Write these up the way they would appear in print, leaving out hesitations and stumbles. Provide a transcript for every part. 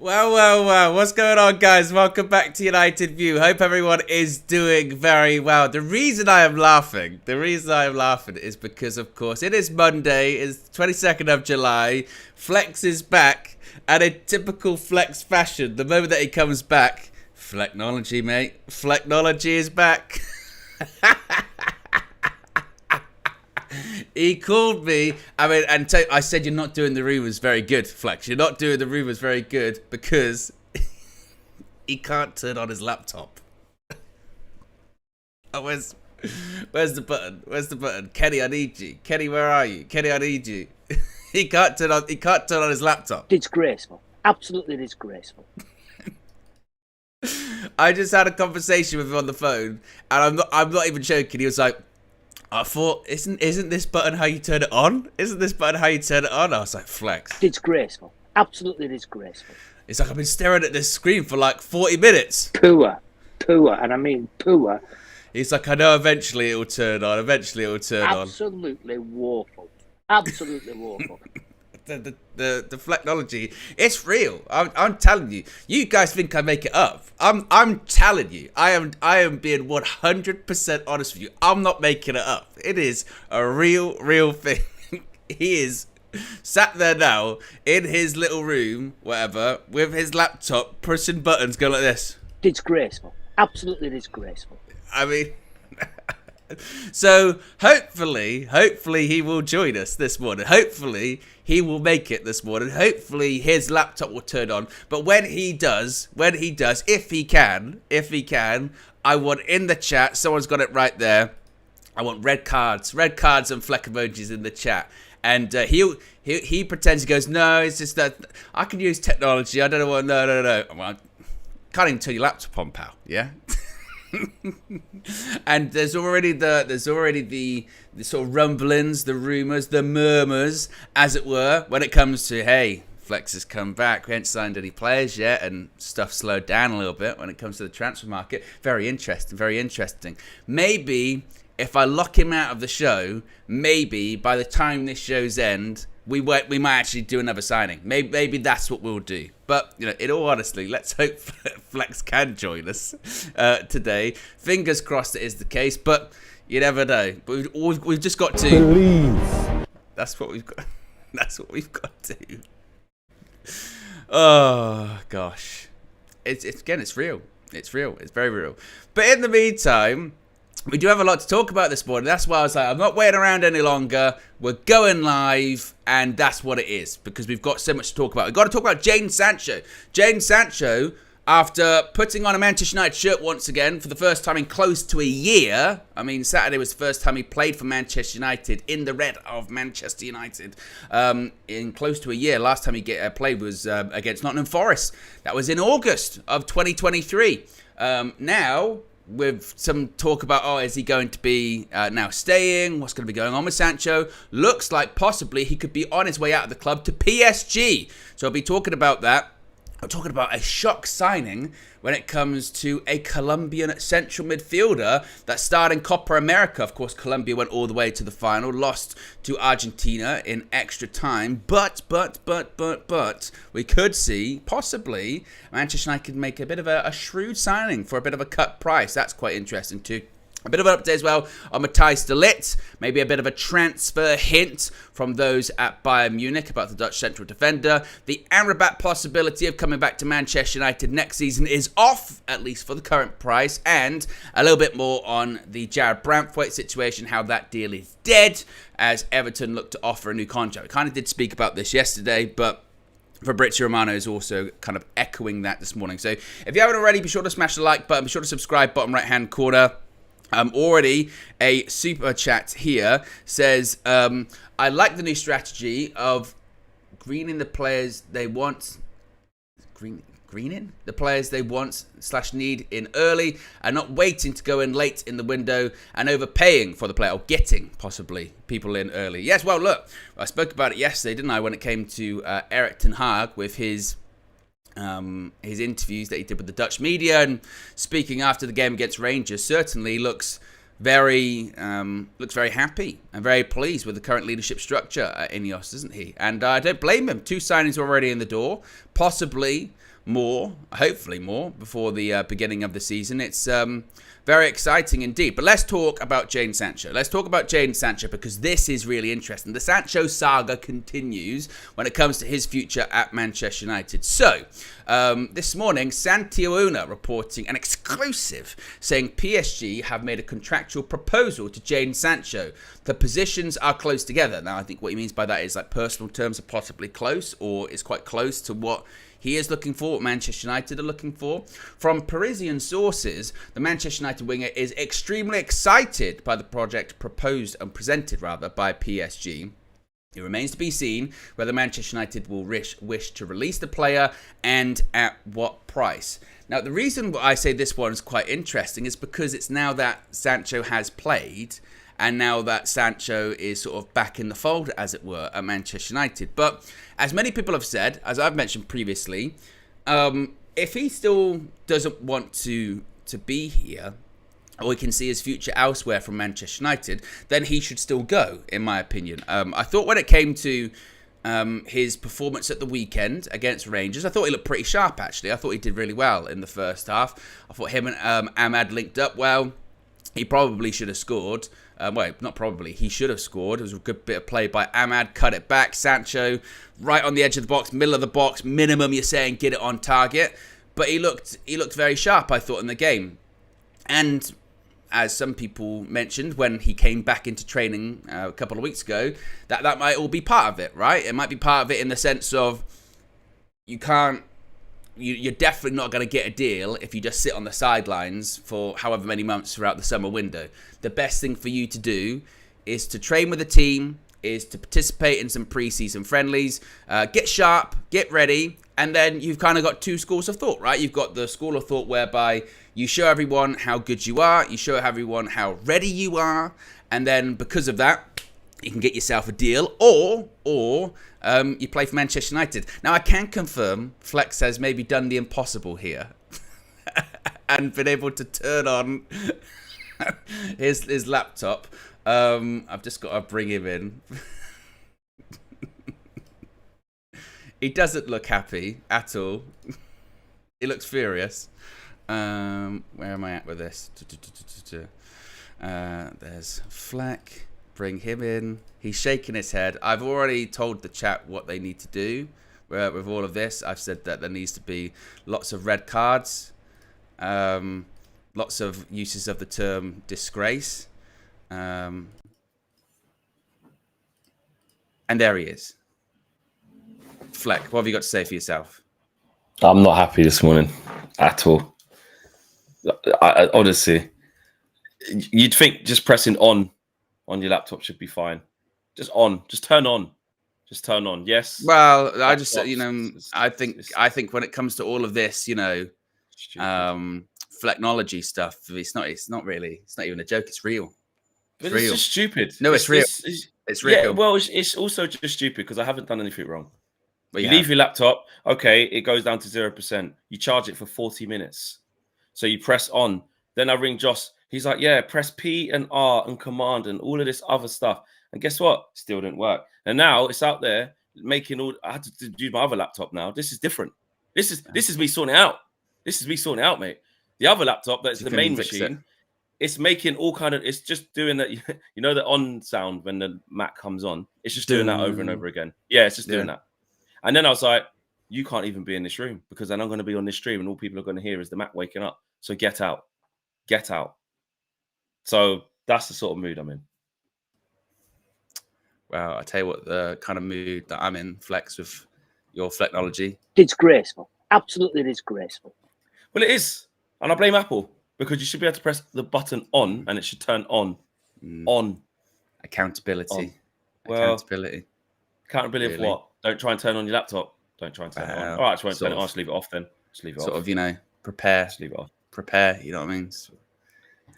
Well. What's going on, guys? Welcome back to United View. Hope everyone is doing very well. The reason I am laughing is because, of course, it is Monday. It's 22nd of July. Flex is back. And in typical Flex fashion, the moment that he comes back, Flecknology, mate. Flecknology is back. He called me, I said you're not doing the rumours very good, Flex. You're not doing the rumours very good because he can't turn on his laptop. Oh, where's the button? Where's the button? Kenny, I need you. Kenny, where are you? Kenny, I need you. He can't turn on his laptop. Disgraceful. Absolutely disgraceful. I just had a conversation with him on the phone, and I'm not even joking. He was like, I thought, isn't this button how you turn it on? Isn't this button how you turn it on? I was like, Flex. Disgraceful. Absolutely disgraceful. It's like I've been staring at this screen for like 40 minutes. Poor, and I mean poor. He's like, I know eventually it will turn on. Absolutely woeful. Absolutely woeful. The Flecknology, it's real. I'm telling you. You guys think I make it up. I'm telling you. I am being 100% honest with you. I'm not making it up. It is a real thing. He is sat there now in his little room, whatever, with his laptop, pressing buttons, going like this. Disgraceful. Absolutely disgraceful. I mean, so hopefully he will join us this morning. Hopefully he will make it this morning. Hopefully his laptop will turn on. But when he does, if he can, I want in the chat, someone's got it right there, I want red cards and Fleck emojis in the chat. And he pretends, he goes, no, it's just that I can use technology. I don't know what, no. Well, I can't even turn your laptop on, pal, yeah? And there's already the sort of rumblings, the rumours, the murmurs, as it were, when it comes to, hey, Flex has come back, we haven't signed any players yet, and stuff slowed down a little bit when it comes to the transfer market. Very interesting. Maybe if I lock him out of the show, maybe by the time this show's end, we might actually do another signing. Maybe that's what we'll do. But, in all honesty, let's hope Flex can join us today. Fingers crossed it is the case, but you never know. But we've just got to believe. That's what we've got. That's what we've got to do. Oh gosh, it's real. It's real. It's very real. But in the meantime, we do have a lot to talk about this morning. That's why I was like, I'm not waiting around any longer. We're going live, and that's what it is, because we've got so much to talk about. We've got to talk about Jadon Sancho. Jadon Sancho, after putting on a Manchester United shirt once again for the first time in close to a year. I mean, Saturday was the first time he played for Manchester United in the red of Manchester United in close to a year. Last time he played was against Nottingham Forest. That was in August of 2023. Now, with some talk about, is he going to be now staying? What's going to be going on with Sancho? Looks like possibly he could be on his way out of the club to PSG. So I'll be talking about that. I'm talking about a shock signing when it comes to a Colombian central midfielder that starred in Copa America. Of course, Colombia went all the way to the final, lost to Argentina in extra time. But, we could see, possibly, Manchester United make a bit of a shrewd signing for a bit of a cut price. That's quite interesting too. A bit of an update as well on Matthijs de Ligt. Maybe a bit of a transfer hint from those at Bayern Munich about the Dutch central defender. The Amrabat possibility of coming back to Manchester United next season is off, at least for the current price. And a little bit more on the Jared Brantwaite situation, how that deal is dead, as Everton look to offer a new contract. We kind of did speak about this yesterday, but Fabrizio Romano is also kind of echoing that this morning. So if you haven't already, be sure to smash the like button. Be sure to subscribe, bottom right-hand corner. Already a super chat here says, I like the new strategy of greening the players they want. Greening the players they want / need in early and not waiting to go in late in the window and overpaying for the player, or getting possibly people in early. Yes, well, look, I spoke about it yesterday, didn't I, when it came to Erik ten Hag with his interviews that he did with the Dutch media, and speaking after the game against Rangers, certainly looks very happy and very pleased with the current leadership structure at Ineos, isn't he? And I don't blame him. 2 signings already in the door. Possibly more, hopefully more, before the beginning of the season. It's very exciting indeed. But let's talk about Jadon Sancho. Let's talk about Jadon Sancho because this is really interesting. The Sancho saga continues when it comes to his future at Manchester United. So, this morning, Santiago reporting an exclusive saying PSG have made a contractual proposal to Jadon Sancho. The positions are close together. Now, I think what he means by that is like personal terms are possibly close or is quite close to what he is looking for, what Manchester United are looking for. From Parisian sources, the Manchester United winger is extremely excited by the project proposed and presented, by PSG. It remains to be seen whether Manchester United will wish to release the player and at what price. Now, the reason why I say this one is quite interesting is because it's now that Sancho has played and now that Sancho is sort of back in the fold, as it were, at Manchester United. But as many people have said, as I've mentioned previously, if he still doesn't want to be here, or he can see his future elsewhere from Manchester United, then he should still go, in my opinion. I thought when it came to his performance at the weekend against Rangers, I thought he looked pretty sharp, actually. I thought he did really well in the first half. I thought him and Ahmad linked up well. He probably should have scored. Not probably. He should have scored. It was a good bit of play by Ahmad. Cut it back. Sancho, right on the edge of the box, middle of the box. Minimum, you're saying, get it on target. But he looked very sharp, I thought, in the game. And as some people mentioned when he came back into training a couple of weeks ago, that might all be part of it, right? It might be part of it in the sense of you're definitely not going to get a deal if you just sit on the sidelines for however many months throughout the summer window. The best thing for you to do is to train with the team, is to participate in some pre-season friendlies, get sharp, get ready, and then you've kind of got two schools of thought, right? You've got the school of thought whereby you show everyone how good you are, you show everyone how ready you are, and then because of that, you can get yourself a deal, or you play for Manchester United. Now, I can confirm Flex has maybe done the impossible here and been able to turn on his laptop. I've just got to bring him in. He doesn't look happy at all. He looks furious. Where am I at with this? There's Fleck. Bring him in. He's shaking his head. I've already told the chat what they need to do with all of this. I've said that there needs to be lots of red cards, lots of uses of the term disgrace. And there he is. Fleck, what have you got to say for yourself? I'm not happy this morning at all. I honestly, you'd think just pressing on your laptop should be fine. Just turn on. Yes. Well, I just, I think when it comes to all of this, Flecknology stuff, it's not even a joke. It's real. It's real. Just stupid. No, it's real. It's real. Yeah, well, it's also just stupid because I haven't done anything wrong. But you leave your laptop, okay, it goes down to 0%. You charge it for 40 minutes. So you press on. Then I ring Joss. He's like, yeah, press P and R and command and all of this other stuff. And guess what? Still didn't work. And now it's out there making all. I had to do my other laptop now. This is different. This is me sorting it out. This is me sorting it out, mate. The other laptop, that's the main machine. It's making all kind of. It's just doing that. You know the on sound when the Mac comes on. It's just doing that over and over again. Yeah, it's just doing that. And then I was like, you can't even be in this room because then I'm going to be on this stream and all people are going to hear is the Mac waking up. So get out. Get out. So that's the sort of mood I'm in. Well, I tell you what, the kind of mood that I'm in, Flex, with your Flecknology. Disgraceful. Absolutely disgraceful. Well, it is. And I blame Apple because you should be able to press the button on and it should turn on. On. Accountability. On. Well, accountability really? Of what? Don't try and turn on your laptop. Don't try and turn it on. All right, just won't turn it on. Just leave it off then. Just leave it off. Sort of, prepare. Just leave it off. Prepare, you know what I mean?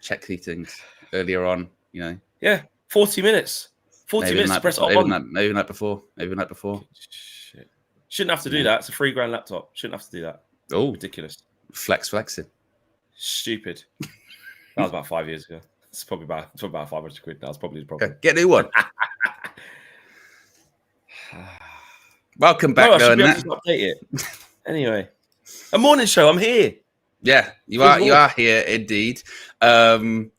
Check these things earlier on, Yeah, 40 minutes. 40 minutes to press on. Maybe not before. Shit. Shouldn't have to do that. It's a $3,000 laptop. Shouldn't have to do that. Oh, ridiculous. Flexing. Stupid. That was about 5 years ago. It's probably about £500. That's probably the problem. Get a new one. Welcome back, I should be able to update it. Anyway. A morning show. I'm here. Yeah, you are here indeed. Jadon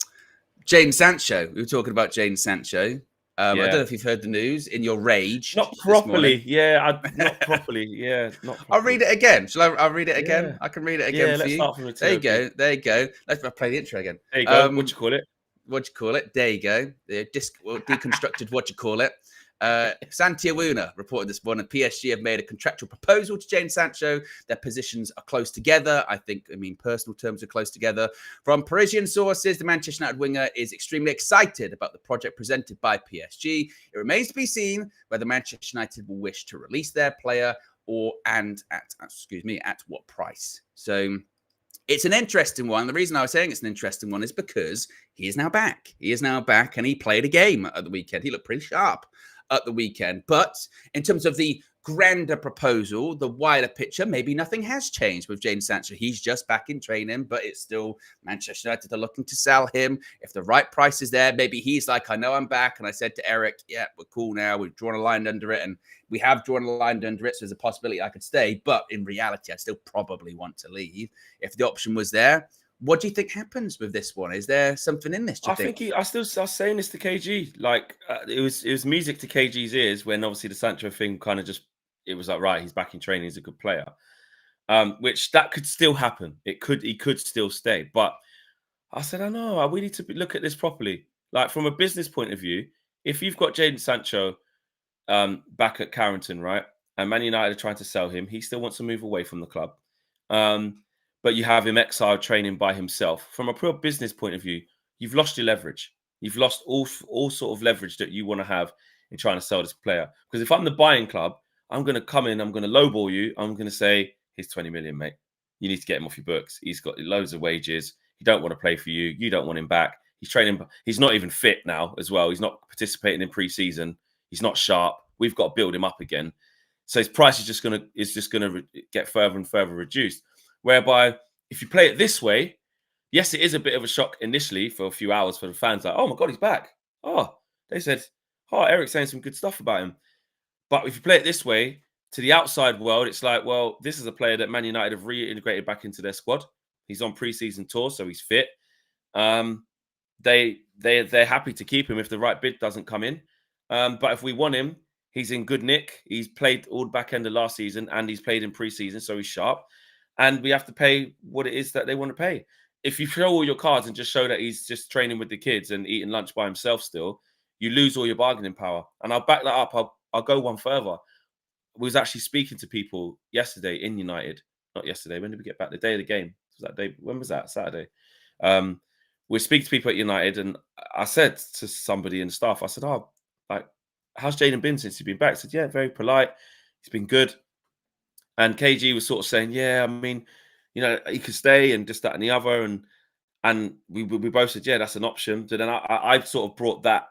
Sancho. We were talking about Jadon Sancho. I don't know if you've heard the news in your rage. Not this morning. properly. Yeah, not properly. Yeah, not properly. I'll read it again. I'll read it again? Yeah. I can read it again for let's you. Start from the there you go. There you go. Let's play the intro again. There you go. What do you call it? What do you call it? There you go. The deconstructed. What do you call it? Santiago reported this morning PSG have made a contractual proposal to Jadon Sancho. Their positions are close together. Personal terms are close together. From Parisian sources, the Manchester United winger is extremely excited about the project presented by PSG. It remains to be seen whether Manchester United will wish to release their player at what price. So it's an interesting one. The reason I was saying it's an interesting one is because he is now back. He is now back, and he played a game at the weekend. He looked pretty sharp at the weekend. But in terms of the grander proposal, the wider picture, maybe nothing has changed with Jadon Sancho. He's just back in training, but it's still Manchester United are looking to sell him. If the right price is there, maybe he's like, I know I'm back. And I said to Eric, yeah, we're cool now. We've drawn a line under it, and we have drawn a line under it. So there's a possibility I could stay. But in reality, I still probably want to leave if the option was there. What do you think happens with this one? Is there something in this? I was saying this to KG. Like it was music to KG's ears when obviously the Sancho thing kind of just, it was like, right, he's back in training, he's a good player. Which that could still happen. He could still stay. But I said, I know, we need to look at this properly. Like from a business point of view, if you've got Jadon Sancho back at Carrington, right, and Man United are trying to sell him, he still wants to move away from the club. But you have him exiled training by himself. From a pure business point of view, you've lost your leverage. You've lost all sort of leverage that you want to have in trying to sell this player. Because if I'm the buying club, I'm going to come in, I'm going to lowball you. I'm going to say, here's 20 million, mate. You need to get him off your books. He's got loads of wages. He don't want to play for you. You don't want him back. He's training. He's not even fit now as well. He's not participating in pre-season. He's not sharp. We've got to build him up again. So his price is just going to get further and further reduced. Whereby, if you play it this way, yes, it is a bit of a shock initially for a few hours for the fans. Like, oh my God, he's back. Oh, they said, oh, Eric's saying some good stuff about him. But if you play it this way, to the outside world, it's like, well, this is a player that Man United have reintegrated back into their squad. He's on pre-season tour, so he's fit. They're happy to keep him if the right bid doesn't come in. But if we want him, he's in good nick. He's played all the back end of last season, and he's played in pre-season, so he's sharp. And we have to pay what it is that they want to pay. If you show all your cards and just show that he's just training with the kids and eating lunch by himself still, you lose all your bargaining power. And I'll back that up. I'll go one further. We was actually speaking to people yesterday in United. Not yesterday. When did we get back? The day of the game. Was that day? When was that? Saturday. We speak to people at United, and I said to somebody in the staff, I said, oh, like, how's Jadon been since he's been back? I said, yeah, very polite. He's been good. And KG was sort of saying, yeah, I mean, you know, he could stay and just that and the other. And we both said, yeah, that's an option. So then I sort of brought that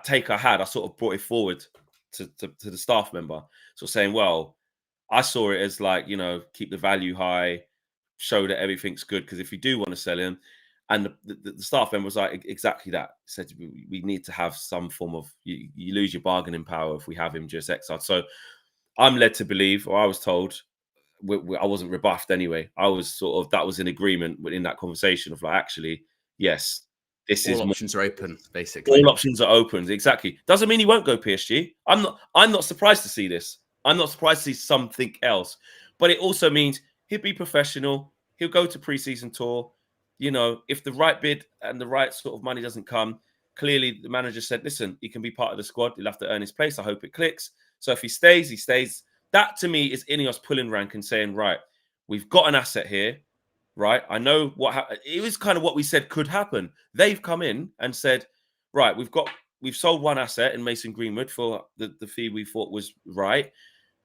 take I had, I sort of brought it forward to the staff member. Sort of saying, well, I saw it as like, you know, keep the value high, show that everything's good. Because if you do want to sell him, and the staff member was like, exactly that. He said, we need to have some form of, you lose your bargaining power if we have him just exiled. So I'm led to believe, or I was told, I wasn't rebuffed anyway. I was sort of, that was in agreement within that conversation of like, actually, yes, this is all options are open, basically. All options are open, exactly. Doesn't mean he won't go PSG. I'm not surprised to see this. I'm not surprised to see something else. But it also means he'll be professional. He'll go to pre-season tour. You know, if the right bid and the right sort of money doesn't come, clearly the manager said, listen, he can be part of the squad. He'll have to earn his place. I hope it clicks. So if he stays, he stays. That to me is Ineos pulling rank and saying, right, we've got an asset here, right? I know what happened. It was kind of what we said could happen. They've come in and said, right, we've sold one asset in Mason Greenwood for the fee we thought was right.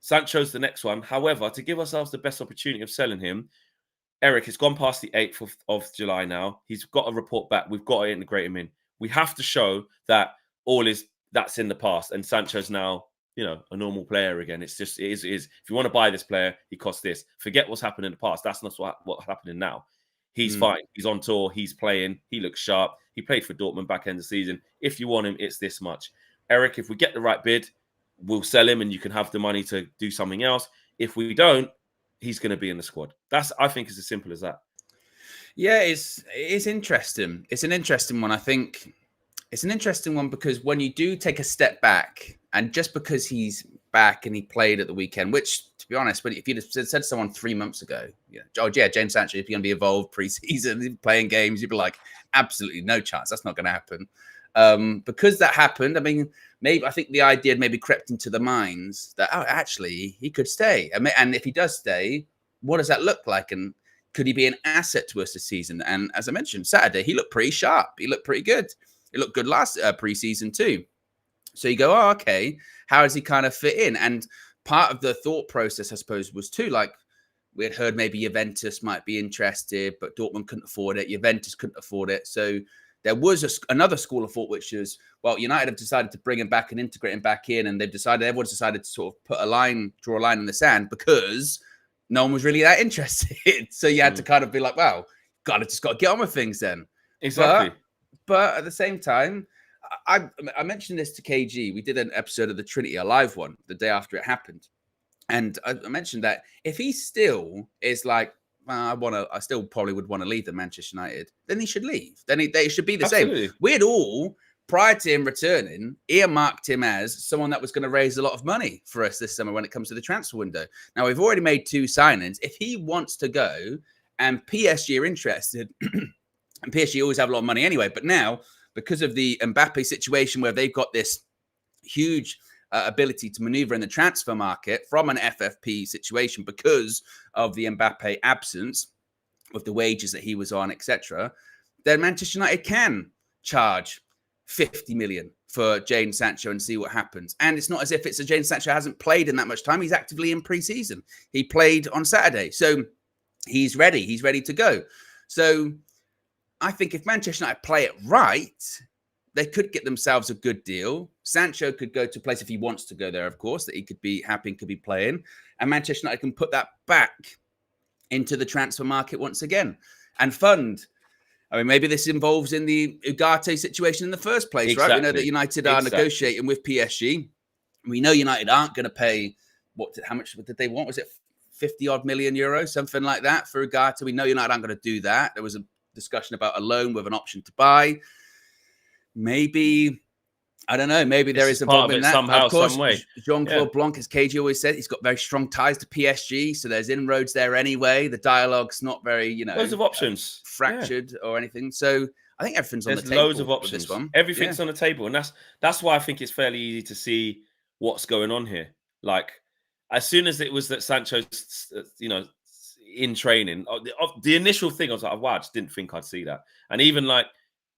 Sancho's the next one. However, to give ourselves the best opportunity of selling him, Eric, it's gone past the 8th of July now. He's got to report back. We've got to integrate him in. We have to show that that's in the past, and Sancho's now, you know, a normal player again. It is. If you want to buy this player, he costs this. Forget what's happened in the past. That's not what's happening now. He's fine. He's on tour. He's playing. He looks sharp. He played for Dortmund back end of the season. If you want him, it's this much. Eric, if we get the right bid, we'll sell him and you can have the money to do something else. If we don't, he's going to be in the squad. I think it's as simple as that. Yeah, it is interesting. It's an interesting one. I think it's an interesting one because when you do take a step back, and just because he's back and he played at the weekend, which, to be honest, if you'd have said to someone 3 months ago, oh yeah, James Sancho is going to be involved pre-season, playing games, you'd be like, absolutely no chance. That's not going to happen. Because that happened, I mean, I think the idea had maybe crept into the minds that, oh, actually, he could stay. And if he does stay, what does that look like? And could he be an asset to us this season? And as I mentioned, Saturday, he looked pretty sharp. He looked pretty good. He looked good last preseason too. So you go, oh, okay, how does he kind of fit in? And part of the thought process, I suppose, was too, like, we had heard maybe Juventus might be interested, but Dortmund couldn't afford it. Juventus couldn't afford it. So there was another school of thought, which is, well, United have decided to bring him back and integrate him back in. And everyone's decided to sort of draw a line in the sand because no one was really that interested. So you had to kind of be like, wow, just got to get on with things then. Exactly. But at the same time, I mentioned this to KG. We did an episode of the Trinity, a live one, the day after it happened. And I mentioned that if he still is like, I still probably would want to leave the Manchester United, then he should leave. Then they should be the same. We'd all, prior to him returning, earmarked him as someone that was going to raise a lot of money for us this summer when it comes to the transfer window. Now, we've already made 2 signings. If he wants to go and PSG are interested, and PSG always have a lot of money anyway, but now, because of the Mbappe situation where they've got this huge ability to maneuver in the transfer market from an FFP situation because of the Mbappe absence, with the wages that he was on, etc., then Manchester United can charge 50 million for Jadon Sancho and see what happens. And it's not as if it's a Jadon Sancho hasn't played in that much time. He's actively in pre-season. He played on Saturday. So he's ready. He's ready to go. So I think if Manchester United play it right, they could get themselves a good deal. Sancho could go to a place, if he wants to go there, of course, that he could be happy and could be playing. And Manchester United can put that back into the transfer market once again and fund. I mean, maybe this involves in the Ugarte situation in the first place, right? We know that United are negotiating with PSG. We know United aren't going to pay, how much did they want? Was it 50-odd million euros, something like that for Ugarte? We know United aren't going to do that. There was a discussion about a loan with an option to buy. Maybe, I don't know, maybe there is a problem in that. Somehow, of course, some way. Jean-Claude Blanc, as KG always said, he's got very strong ties to PSG, so there's inroads there anyway. The dialogue's not very, loads of options, fractured or anything. So I think everything's on the table. There's loads of options. This one. Everything's on the table, and that's why I think it's fairly easy to see what's going on here. Like, as soon as it was that Sancho's, in training, the initial thing I was like, wow, I just didn't think I'd see that, and even like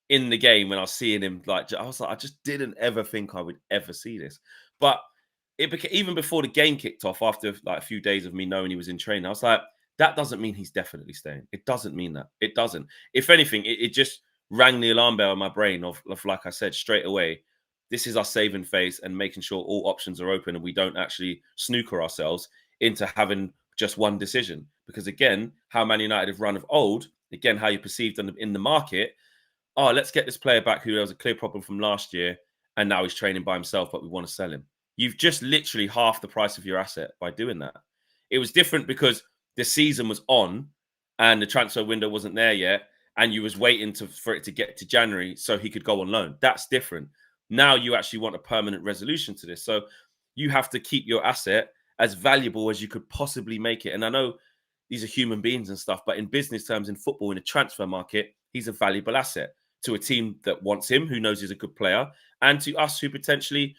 in the game when I was seeing him, like, I was like, I just didn't ever think I would ever see this. But it became, even before the game kicked off, after like a few days of me knowing he was in training, I was like, that doesn't mean he's definitely staying. It doesn't mean that. It doesn't. If anything, it just rang the alarm bell in my brain of, like I said, straight away, this is our saving face and making sure all options are open and we don't actually snooker ourselves into having just one decision. Because again, how Man United have run of old, again, how you perceived in the market, oh, let's get this player back who was a clear problem from last year, and now he's training by himself, but we want to sell him. You've just literally half the price of your asset by doing that. It was different because the season was on and the transfer window wasn't there yet, and you was waiting for it to get to January so he could go on loan. That's different. Now you actually want a permanent resolution to this. So you have to keep your asset as valuable as you could possibly make it. And I know these are human beings and stuff, but in business terms, in football, in the transfer market, he's a valuable asset to a team that wants him, who knows he's a good player, and to us who potentially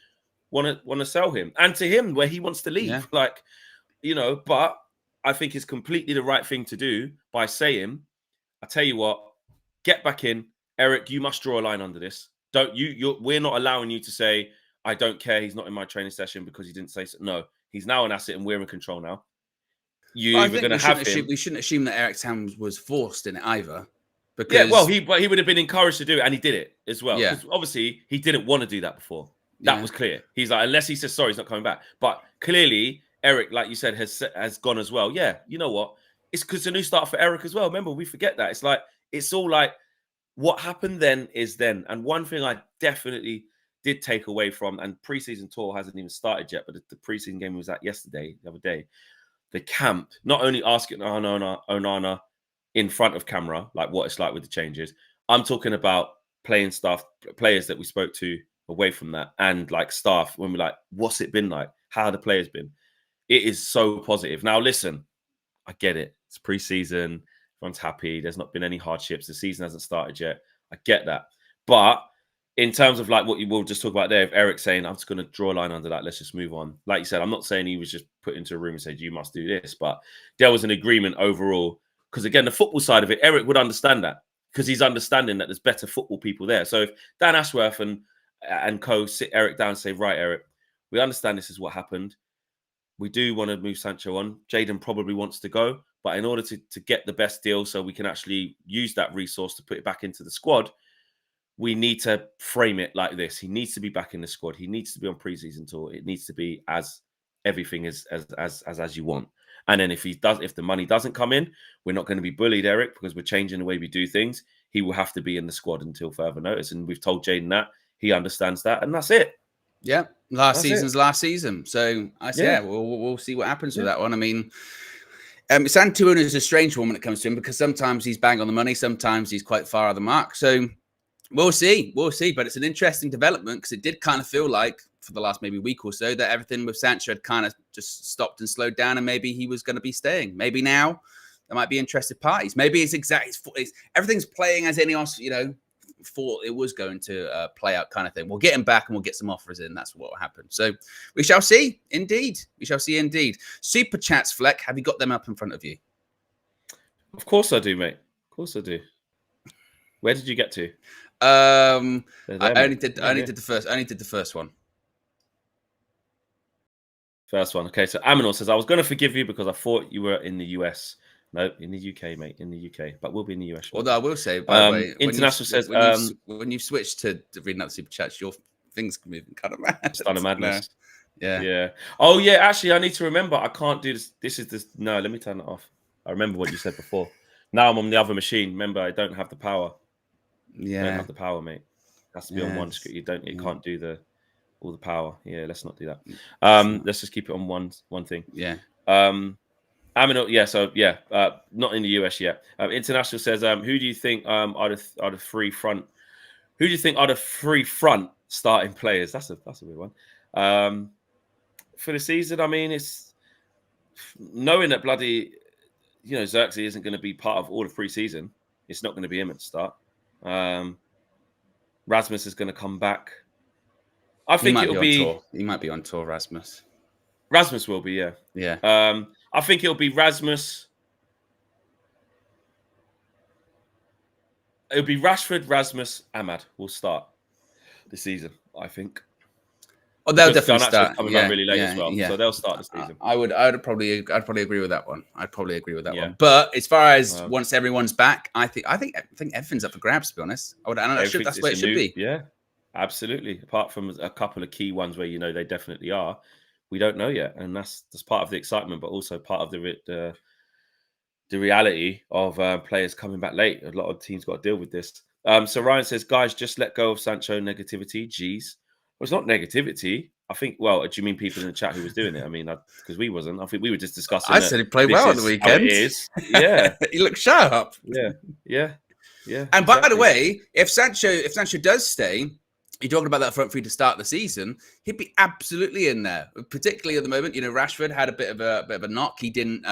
want to sell him, and to him where he wants to leave. Yeah. But I think it's completely the right thing to do by saying, I tell you what, get back in. Eric, you must draw a line under this. We're not allowing you to say, I don't care, he's not in my training session because he didn't say so. No, he's now an asset and we're in control now. We shouldn't assume that Eric's hand was forced in it either. Because, he would have been encouraged to do it, and he did it as well. Yeah. Obviously, he didn't want to do that before. That was clear. He's like, unless he says sorry, he's not coming back. But clearly, Eric, like you said, has gone as well. Yeah, you know what? It's because it's a new start for Eric as well. Remember, we forget that. It's like, it's all like, what happened then is then. And one thing I definitely did take away from, and preseason tour hasn't even started yet, but the preseason game was at yesterday, the other day. the camp not only asking Onana in front of camera, like what it's like with the changes. I'm talking about players that we spoke to away from that, and like staff when we're like, what's it been like? How have the players been? It is so positive. Now, listen, I get it. It's pre-season. Everyone's happy. There's not been any hardships. The season hasn't started yet. I get that. But in terms of like what you will just talk about there, if Eric's saying, I'm just going to draw a line under that, let's just move on. Like you said, I'm not saying he was just put into a room and said, you must do this. But there was an agreement overall. Because again, the football side of it, Eric would understand that. Because he's understanding that there's better football people there. So if Dan Ashworth and co sit Eric down and say, right, Eric, we understand this is what happened. We do want to move Sancho on. Jadon probably wants to go. But in order to get the best deal so we can actually use that resource to put it back into the squad, we need to frame it like this. He needs to be back in the squad. He needs to be on pre-season tour. It needs to be as everything is as you want. And then if the money doesn't come in, we're not going to be bullied, Eric, because we're changing the way we do things. He will have to be in the squad until further notice. And we've told Jadon that. He understands that. And that's it. Yeah. Last season. So we'll see what happens with that one. I mean, Sancho is a strange one when it comes to him because sometimes he's bang on the money. Sometimes he's quite far of the mark. So we'll see. But it's an interesting development because it did kind of feel like for the last maybe week or so that everything with Sancho had kind of just stopped and slowed down, and maybe he was going to be staying. Maybe now there might be interested parties. Maybe it's everything's playing as any else, thought it was going to play out kind of thing. We'll get him back and we'll get some offers in. That's what will happen. So we shall see. Indeed. Super chats, Fleck. Have you got them up in front of you? Of course I do, mate. Of course I do. Where did you get to? I only did the first one. First one. Okay, so Aminor says, I was going to forgive you because I thought you were in the US. No, in the UK, mate. In the UK. But we'll be in the US. Although I will say, by the way, International says... when you switch to reading out the super chats, your things can move kind of mad. It's kind of madness. No. Yeah. Oh, yeah. Actually, I need to remember. I can't do this. No, let me turn it off. I remember what you said before. Now I'm on the other machine. Remember, I don't have the power. Yeah. I don't have the power, mate. It has to be on one screen. You can't do all the power. Yeah, let's not do that. Let's just keep it on one thing. Yeah. Not in the US yet. International says, who do you think are the three front? Who do you think are the three front starting players? That's a weird one. For the season, I mean, it's knowing that bloody, Xerxes isn't going to be part of all of pre-season. It's not going to be him at the start. Rasmus is going to come back. I think it'll be. He might be on tour, Rasmus. Rasmus will be, yeah. Yeah. I think it'll be Rasmus. It'll be Rashford, Rasmus, Ahmad will start the season, I think. Oh, they'll definitely start. Coming back really late as well, so they'll start the season. I'd probably agree with that one. One. But as far as once everyone's back, I think everything's up for grabs. To be honest, that's where it should be. Yeah, absolutely. Apart from a couple of key ones where they definitely are, we don't know yet, and that's part of the excitement, but also part of the reality of players coming back late. A lot of teams got to deal with this. So Ryan says, guys, just let go of Sancho negativity. Jeez. Well, it's not negativity. I think, do you mean people in the chat who was doing it? I mean, because we wasn't. I think we were just discussing. I said he played well on the weekend. It is. Yeah. He looked sharp. Yeah. And by the way, if Sancho does stay, you're talking about that front three to start the season, he'd be absolutely in there. Particularly at the moment, Rashford had a bit of a knock. He didn't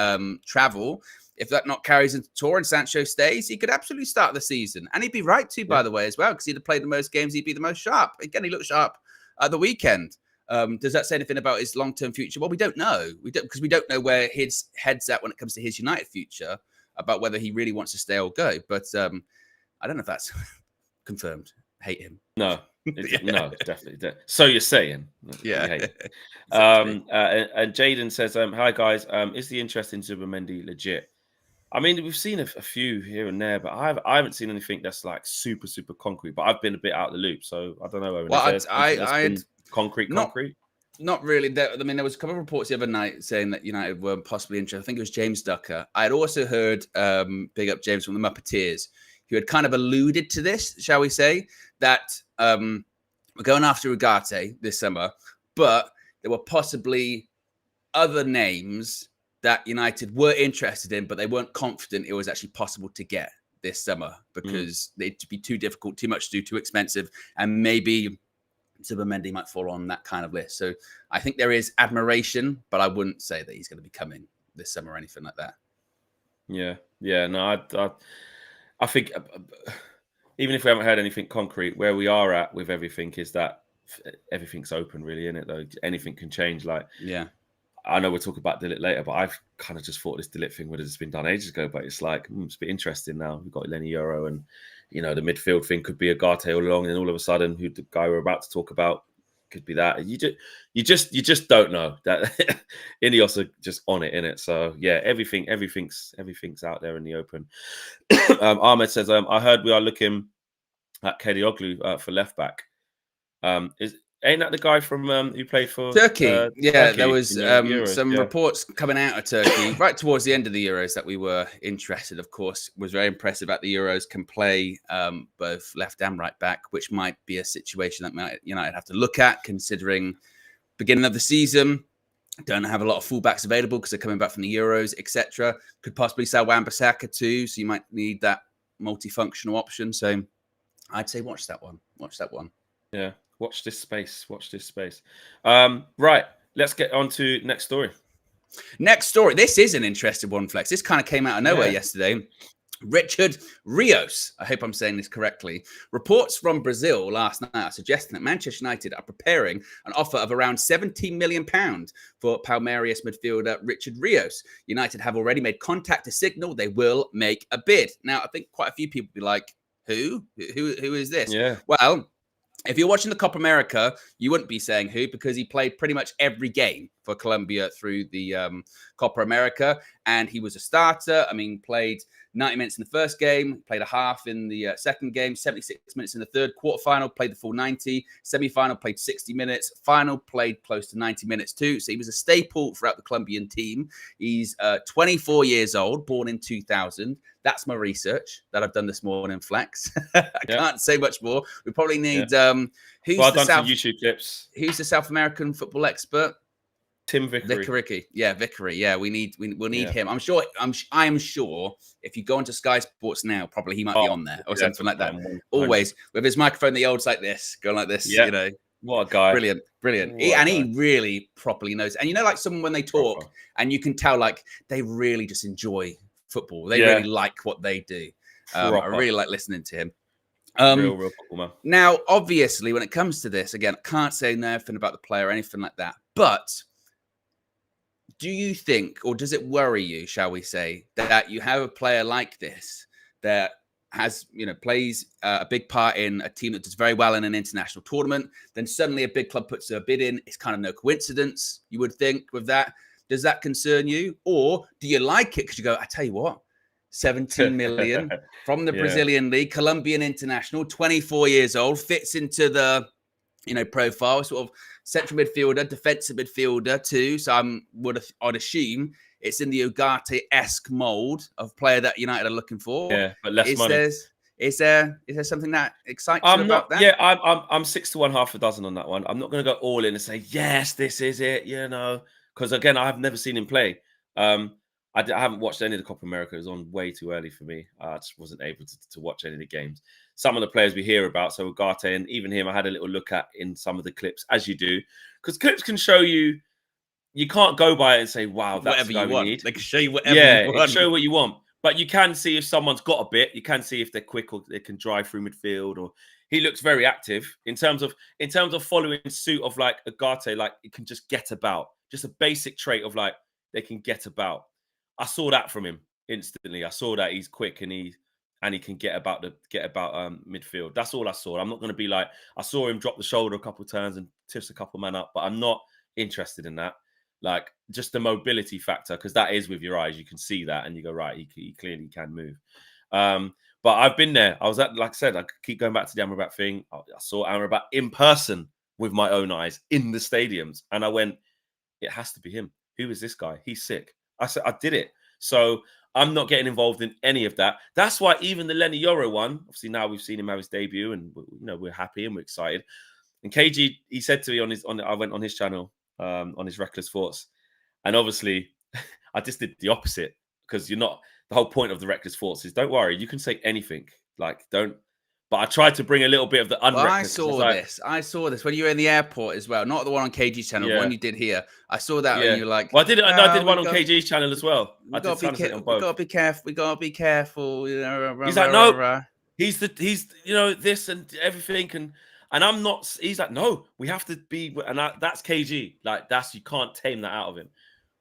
travel. If that knock carries into tour and Sancho stays, he could absolutely start the season. And he'd be right to, by the way, as well, because he'd have played the most games. He'd be the most sharp. Again, he looked sharp at the weekend. Does that say anything about his long-term future? Well, we don't know. Because we don't know where his head's at when it comes to his United future, about whether he really wants to stay or go. But I don't know if that's confirmed. Hate him. No. No, definitely. So you're saying. Yeah. Exactly. And Jadon says, hi, guys. Is the interest in Zubimendi legit? I mean, we've seen a few here and there, but I haven't seen anything that's like super, super concrete. But I've been a bit out of the loop, so I don't know. I had concrete. Not really. There was a couple of reports the other night saying that United were possibly interested. I think it was James Ducker. I had also heard, big up James from the Muppeteers, who had kind of alluded to this, shall we say, that we're going after Ugarte this summer, but there were possibly other names that United were interested in, but they weren't confident it was actually possible to get this summer because it'd be too difficult, too much to do, too expensive, and maybe Zubimendi might fall on that kind of list. So I think there is admiration, but I wouldn't say that he's going to be coming this summer or anything like that. Yeah. No, I think even if we haven't heard anything concrete, where we are at with everything is that everything's open, really, isn't it? Though anything can change. Like, yeah, I know we'll talk about De Ligt later, but I've kind of just thought this De Ligt thing would have just been done ages ago. But it's like it's a bit interesting now. We've got Lenny Euro, and the midfield thing could be Ugarte all along, and all of a sudden, who the guy we're about to talk about could be that. You just don't know that. Ineos are just on it, innit? So yeah, everything's out there in the open. Ahmed says, I heard we are looking at Kadioglu for left back. Ain't that the guy from who played for Turkey? Turkey there was some yeah. reports coming out of Turkey right towards the end of the Euros that we were interested. Of course, was very impressive at the Euros. Can play both left and right back, which might be a situation that United have to look at considering beginning of the season. Don't have a lot of fullbacks available because they're coming back from the Euros, etc. Could possibly sell Wan-Bissaka too, so you might need that multifunctional option. So I'd say watch that one. Yeah. Watch this space. Right. Let's get on to next story. This is an interesting one, Flex. This kind of came out of nowhere yesterday. Richard Rios, I hope I'm saying this correctly, reports from Brazil last night are suggesting that Manchester United are preparing an offer of around £17 million for Palmeiras midfielder Richard Rios. United have already made contact to signal they will make a bid. Now, I think quite a few people will be like, who is this? Yeah. Well, if you're watching the Copa America, you wouldn't be saying who because he played pretty much every game for Colombia through the Copa America, and he was a starter. I mean, played 90 minutes in the first game, played a half in the second game, 76 minutes in the third, quarterfinal, played the full 90, semi-final, played 60 minutes, final, played close to 90 minutes too. So he was a staple throughout the Colombian team. He's 24 years old, born in 2000. That's my research that I've done this morning, Flex. I can't say much more. We probably need who's some YouTube clips. Who's the South American football expert? Tim Vickery. Vickery. Yeah, we'll need him. I am sure if you go onto Sky Sports now, probably he might be on there or something like that. Always with his microphone that holds like this, going like this. Yeah. What a guy. Brilliant. He really properly knows. And like someone when they talk and you can tell like they really just enjoy football. They really like what they do. I really like listening to him. Real football man. Now, obviously, when it comes to this, again, I can't say nothing about the player or anything like that. But do you think, or does it worry you, shall we say, that you have a player like this that has, plays a big part in a team that does very well in an international tournament, then suddenly a big club puts a bid in? It's kind of no coincidence, you would think, with that. Does that concern you? Or do you like it because you go, I tell you what, 17 million from the Brazilian league, Colombian international, 24 years old, fits into the, profile, sort of central midfielder, defensive midfielder too. So I'd assume it's in the Ugarte-esque mold of player that United are looking for. Yeah, but less money. Is there something that excites you about that? Yeah, I'm 6 to 1, half a dozen on that one. I'm not going to go all in and say, yes, this is it, because again, I've never seen him play. I haven't watched any of the Copa America. It was on way too early for me. I just wasn't able to watch any of the games. Some of the players we hear about, so Ugarte and even him, I had a little look at in some of the clips, as you do, because clips can show you. You can't go by it and say, "Wow, that's whatever the guy you want." we need." They can show you whatever you want. They can show you what you want, but you can see if someone's got a bit. You can see if they're quick or they can drive through midfield. Or he looks very active in terms of following suit of like Ugarte. Like it can just get about, just a basic trait of like they can get about. I saw that from him instantly. I saw that he's quick and he can get about midfield. That's all I saw. I'm not going to be like, I saw him drop the shoulder a couple of turns and tips a couple man up, but I'm not interested in that. Like just the mobility factor, because that is with your eyes. You can see that and you go, right, he clearly can move. But I've been there. I was at, like I said, I keep going back to the Amrabat thing. I saw Amrabat in person with my own eyes in the stadiums. And I went, it has to be him. Who is this guy? He's sick. I said, I did it. So I'm not getting involved in any of that. That's why even the Lenny Yoro one, obviously now we've seen him have his debut and we're happy and we're excited. And KG, he said to me I went on his channel, on his Reckless Thoughts. And obviously I just did the opposite because you're not. The whole point of the reckless thoughts is don't worry, you can say anything. Like don't. But I tried to bring a little bit of the unreckless. Well, I saw this when you were in the airport as well. Not the one on KG's channel, the one you did here. I saw that and you were like, well, I did. I did one on KG's channel as well. We gotta be careful. We gotta be careful. You know, he's like, no, he's you know, this and everything, and I'm not. He's like, no, we have to be, and that's KG. Like you can't tame that out of him.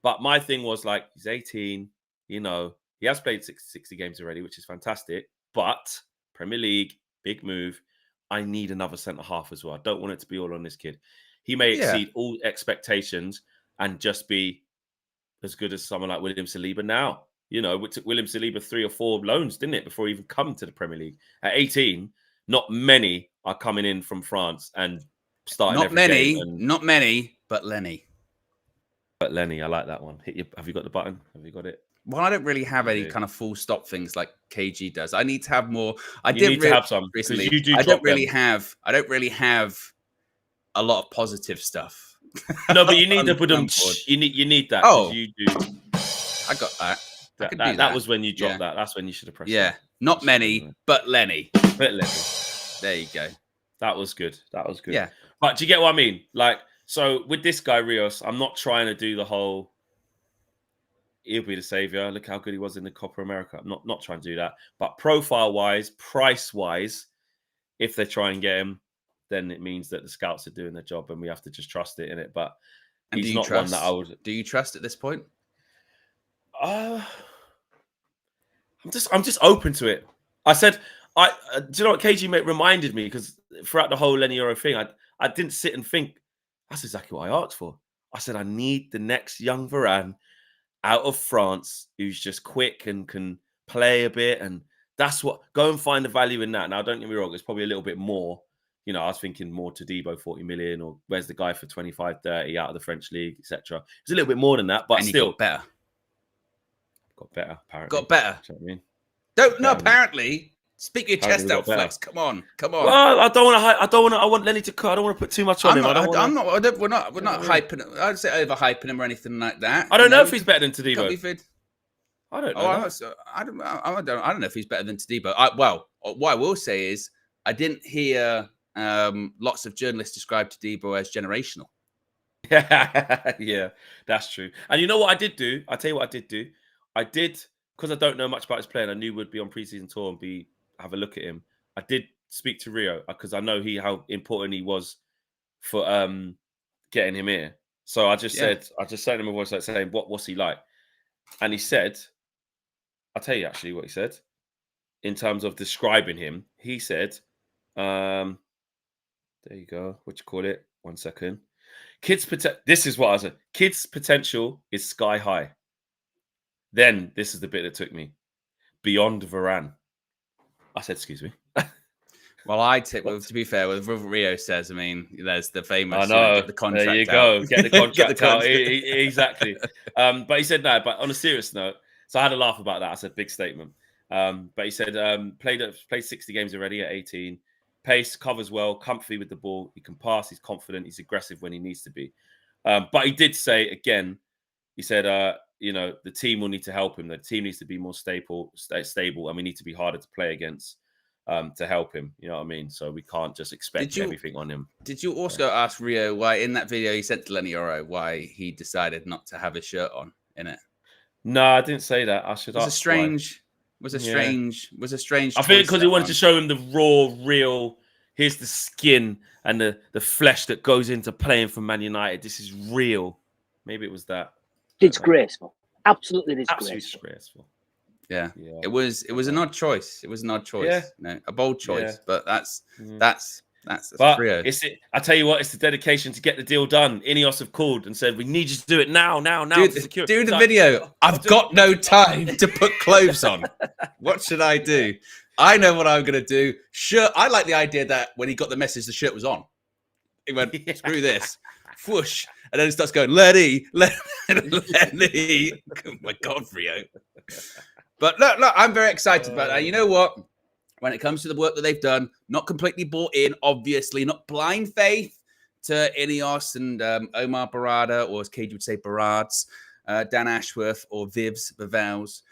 But my thing was like, he's 18. You know, he has played 60 games already, which is fantastic. But Premier League. Big move. I need another centre half as well. I don't want it to be all on this kid. He may exceed all expectations and just be as good as someone like William Saliba now. You know, it took William Saliba 3 or 4 loans, didn't it, before he even come to the Premier League? At 18, not many are coming in from France and starting Not many, but Lenny. But Lenny, I like that one. Have you got the button? Have you got it? Well, I don't really have any kind of full stop things like KG does. I need to have more. I need to have some recently. You do I don't really have a lot of positive stuff. No, but you need to put them. You need that. Oh, you do. I got that. That was when you dropped that. That's when you should have pressed. Yeah, not many, but Lenny. But Lenny. There you go. That was good. Yeah. But do you get what I mean? Like, so with this guy Rios, I'm not trying to do the whole. He'll be the savior. Look how good he was in the Copa America. I'm not trying to do that. But profile-wise, price-wise, if they try and get him, then it means that the scouts are doing their job and we have to just trust it in it. But he's not one that I would. Do you trust at this point? I'm just open to it. I said, do you know what KG reminded me? Because throughout the whole Lenny Euro thing, I didn't sit and think. That's exactly what I asked for. I said, I need the next young Varane out of France who's just quick and can play a bit, and that's what go and find the value in that. Now, don't get me wrong, it's probably a little bit more. You know, I was thinking more Todibo, 40 million, or where's the guy for 25, 30 out of the French league, etc. It's a little bit more than that, but still got better. Apparently. Got better. You know what I mean? Don't know. Apparently. Speak your chest out, Flex. Come on. Well, I don't want to. I want Lenny to cut. I don't want to put too much on him. We're not hyping him. I'd say overhyping him or anything like that. I don't know if he's better than Todibo. I don't know. I don't know if he's better than Todibo. What I will say is I didn't hear lots of journalists describe Todibo as generational. Yeah, that's true. And you know what I did do? I'll tell you what I did do. I did, because I don't know much about his play and I knew would be on preseason tour and have a look at him. I did speak to Rio because I know how important he was for getting him here. So I just sent him a voice saying, what's he like? And he said, I'll tell you actually what he said in terms of describing him. He said, there you go. What you call it? 1 second. This is what I said. Kids' potential is sky high. Then this is the bit that took me. Beyond Varane. I said, excuse me. Well, to be fair, with Rio says, I mean, there's the famous. I know. Get the contract there you out. Go. Get the contract out. Exactly. But he said no. But on a serious note, so I had a laugh about that. I said, big statement. But he said, played 60 games already at 18. Pace, covers well, comfy with the ball. He can pass. He's confident. He's aggressive when he needs to be. But he did say again. He said, the team will need to help him. The team needs to be more stable, and we need to be harder to play against to help him. You know what I mean? So we can't just expect everything on him. Did you also ask Rio why, in that video he sent to Lenny Oro, why he decided not to have his shirt on in it? No, I didn't say that. I should ask. Was a strange. I think because he wanted to show him the raw, real. Here's the skin and the flesh that goes into playing for Man United. This is real. Maybe it was that. Disgraceful. Absolutely disgraceful. Absolutely disgraceful. Yeah. It was an odd choice. It was an odd choice. Yeah. No, a bold choice. But that's Rio. I tell you what, it's the dedication to get the deal done. Ineos have called and said, we need you to do it now. Do the video. I've got no time to put clothes on. What should I do? I know what I'm going to do. Shirt. I like the idea that when he got the message, the shirt was on. He went, screw this. Whoosh. And then it starts going, Lenny. Oh my God, Rio. But look, I'm very excited about that. You know what? When it comes to the work that they've done, not completely bought in, obviously, not blind faith to Ineos and Omar Barada, or as KG would say, Barads. Dan Ashworth or Vivels.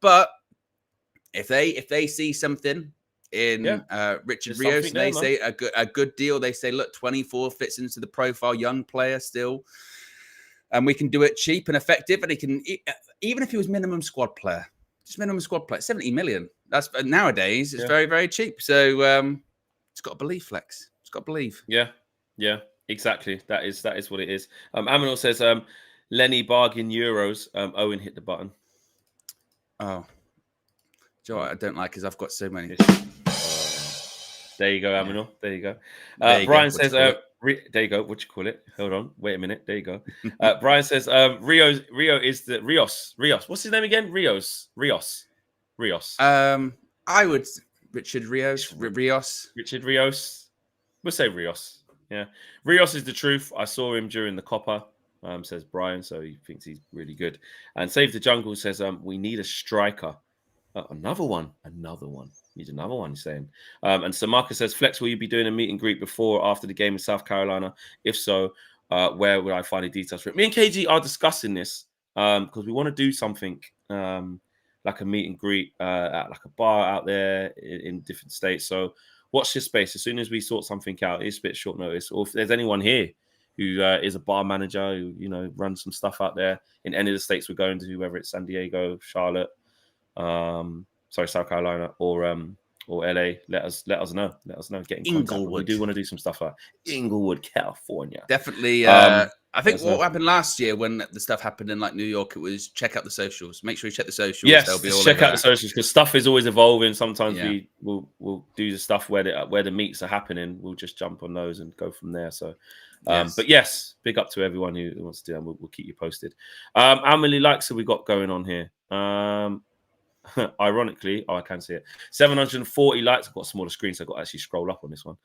But if they see something in Richard There's Rios, and they there, say a good deal, they say, look, 24 fits into the profile, young player still, and we can do it cheap and effective, and he can, even if he was minimum squad player, just minimum squad player, 70 million. That's nowadays it's very, very cheap. So it's got to believe, Flex. It's got to believe. Yeah, exactly. That is what it is. Aminal says, Lenny bargain euros. Owen hit the button. Oh, do you know what I don't like is I've got so many. There you go, Aminal. Yeah. There you go. Brian says, there you go. What you call it? Hold on. Wait a minute. There you go. Brian says, Rio is the Rios. What's his name again? Rios. I would Richard Rios. Richard Rios. We'll say Rios. Yeah. Rios is the truth. I saw him during the Copa, says Brian. So he thinks he's really good. And Save the Jungle says, we need a striker. Another one. Need another one, he's saying. And so Marcus says, Flex, will you be doing a meet and greet before or after the game in South Carolina? If so, where would I find the details for it? Me and KG are discussing this because we want to do something like a meet and greet at like a bar out there in different states. So watch this space. As soon as we sort something out, it's a bit short notice. Or if there's anyone here who is a bar manager who, runs some stuff out there in any of the states we're going to, whether it's San Diego, Charlotte, South Carolina or LA, let us know. Get in contact. We do want to do some stuff like Inglewood, California. Definitely. I think what happened last year when the stuff happened in like New York, it was check out the socials. Make sure you check the socials. Yes, they'll be all check out the socials because stuff is always evolving. Sometimes we'll do the stuff where the meets are happening. We'll just jump on those and go from there. So, but yes, big up to everyone who wants to do that. We'll keep you posted. How many likes have we got going on here? Ironically, I can see it. 740 likes. I've got a smaller screen, so I've got to actually scroll up on this one.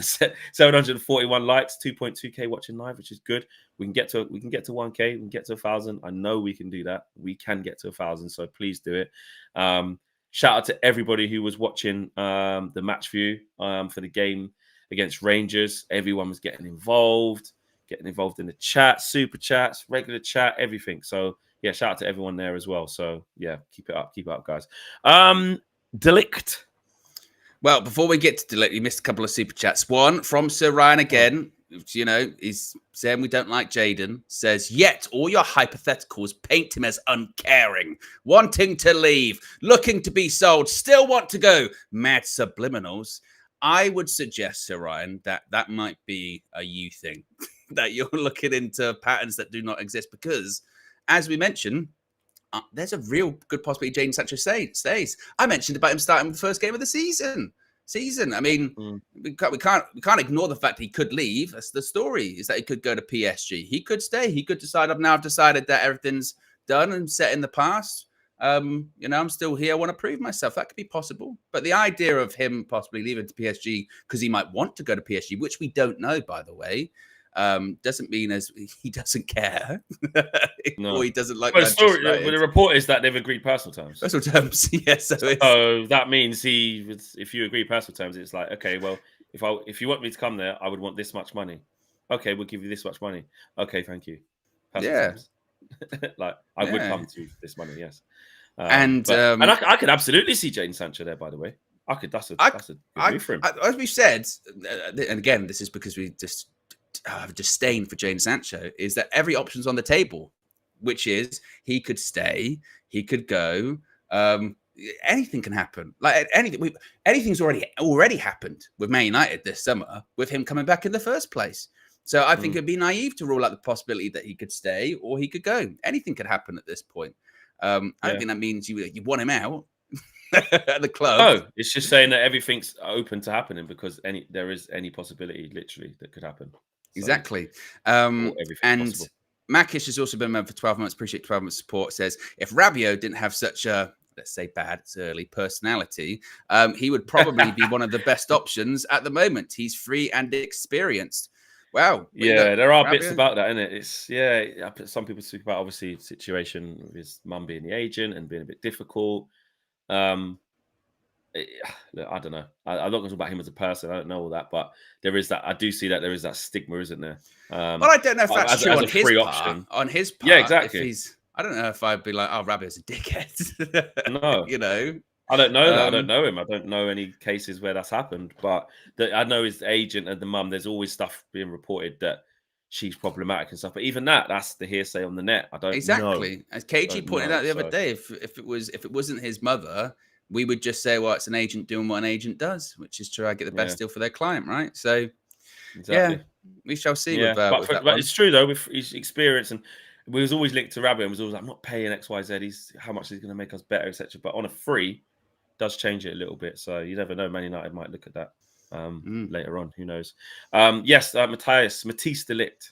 741 likes, 2.2k watching live, which is good. We can get to 1k. We can get to 1,000. I know we can do that. We can get to 1,000. So please do it. Shout out to everybody who was watching the match view for the game against Rangers. Everyone was getting involved in the chat, super chats, regular chat, everything. So yeah, shout out to everyone there as well. So yeah, keep it up, guys. Delict. Well, before we get to Delict, you missed a couple of super chats. One from Sir Ryan again. He's saying we don't like Jaden. Says, yet all your hypotheticals paint him as uncaring, wanting to leave, looking to be sold, still want to go. Mad subliminals. I would suggest, Sir Ryan, that might be a you thing, that you're looking into patterns that do not exist because, as we mentioned, there's a real good possibility Jadon Sancho stays. I mentioned about him starting the first game of the season. I mean, we can't ignore the fact that he could leave. That's the story, is that he could go to PSG. He could stay. He could decide, I've decided that everything's done and set in the past. I'm still here. I want to prove myself. That could be possible. But the idea of him possibly leaving to PSG because he might want to go to PSG, which we don't know, by the way, doesn't mean as he doesn't care or he doesn't like. The report is that they've agreed personal terms. Personal terms, yes. So that means if you agree personal terms, it's like, okay, well, if you want me to come there, I would want this much money. Okay, we'll give you this much money. Okay, thank you. Personal terms. Like I would come to this money, yes. And I could absolutely see Jadon Sancho there. By the way, I could. That's a good move for him. As we said, and again, this is because we just have disdain for Jadon Sancho. Is that every option's on the table, which is he could stay, he could go. Anything can happen. Like anything, anything's already happened with Man United this summer with him coming back in the first place. So I think it'd be naive to rule out the possibility that he could stay or he could go. Anything could happen at this point. I don't think that means you want him out at the club. No, it's just saying that everything's open to happening because there is any possibility, literally, that could happen. So, exactly. And possible. Makish has also been a member for 12 months. Appreciate 12 months support. Says, if Rabiot didn't have such a, let's say, bad, it's early personality, he would probably be one of the best options at the moment. He's free and experienced. Wow. Yeah, there are bits about that, isn't it? It's some people speak about obviously the situation with his mum being the agent and being a bit difficult. look, I don't know. I'm not going to talk about him as a person. I don't know all that, but there is that. I do see that there is that stigma, isn't there? Well, I don't know if that's true as on a his free part. option. On his part, Yeah, if exactly. he's, I don't know if I'd be like, oh, Rabiot's a dickhead. No, you know. I don't know that. I don't know him. I don't know any cases where that's happened. But I know his agent and the mum. There's always stuff being reported that she's problematic and stuff. But even that's the hearsay on the net. I don't exactly. know. As KG pointed out the other day, if it wasn't his mother, we would just say, well, it's an agent doing what an agent does, which is try to get the best deal for their client, right? So, exactly. We shall see with that but one. It's true though, with his experience, and we was always linked to Rabiot and was always like, I'm not paying XYZ. He's how much he's going to make us better, etc. But on a free, does change it a little bit. So you never know. Man United might look at that later on. Who knows? Yes, Matthijs de Ligt.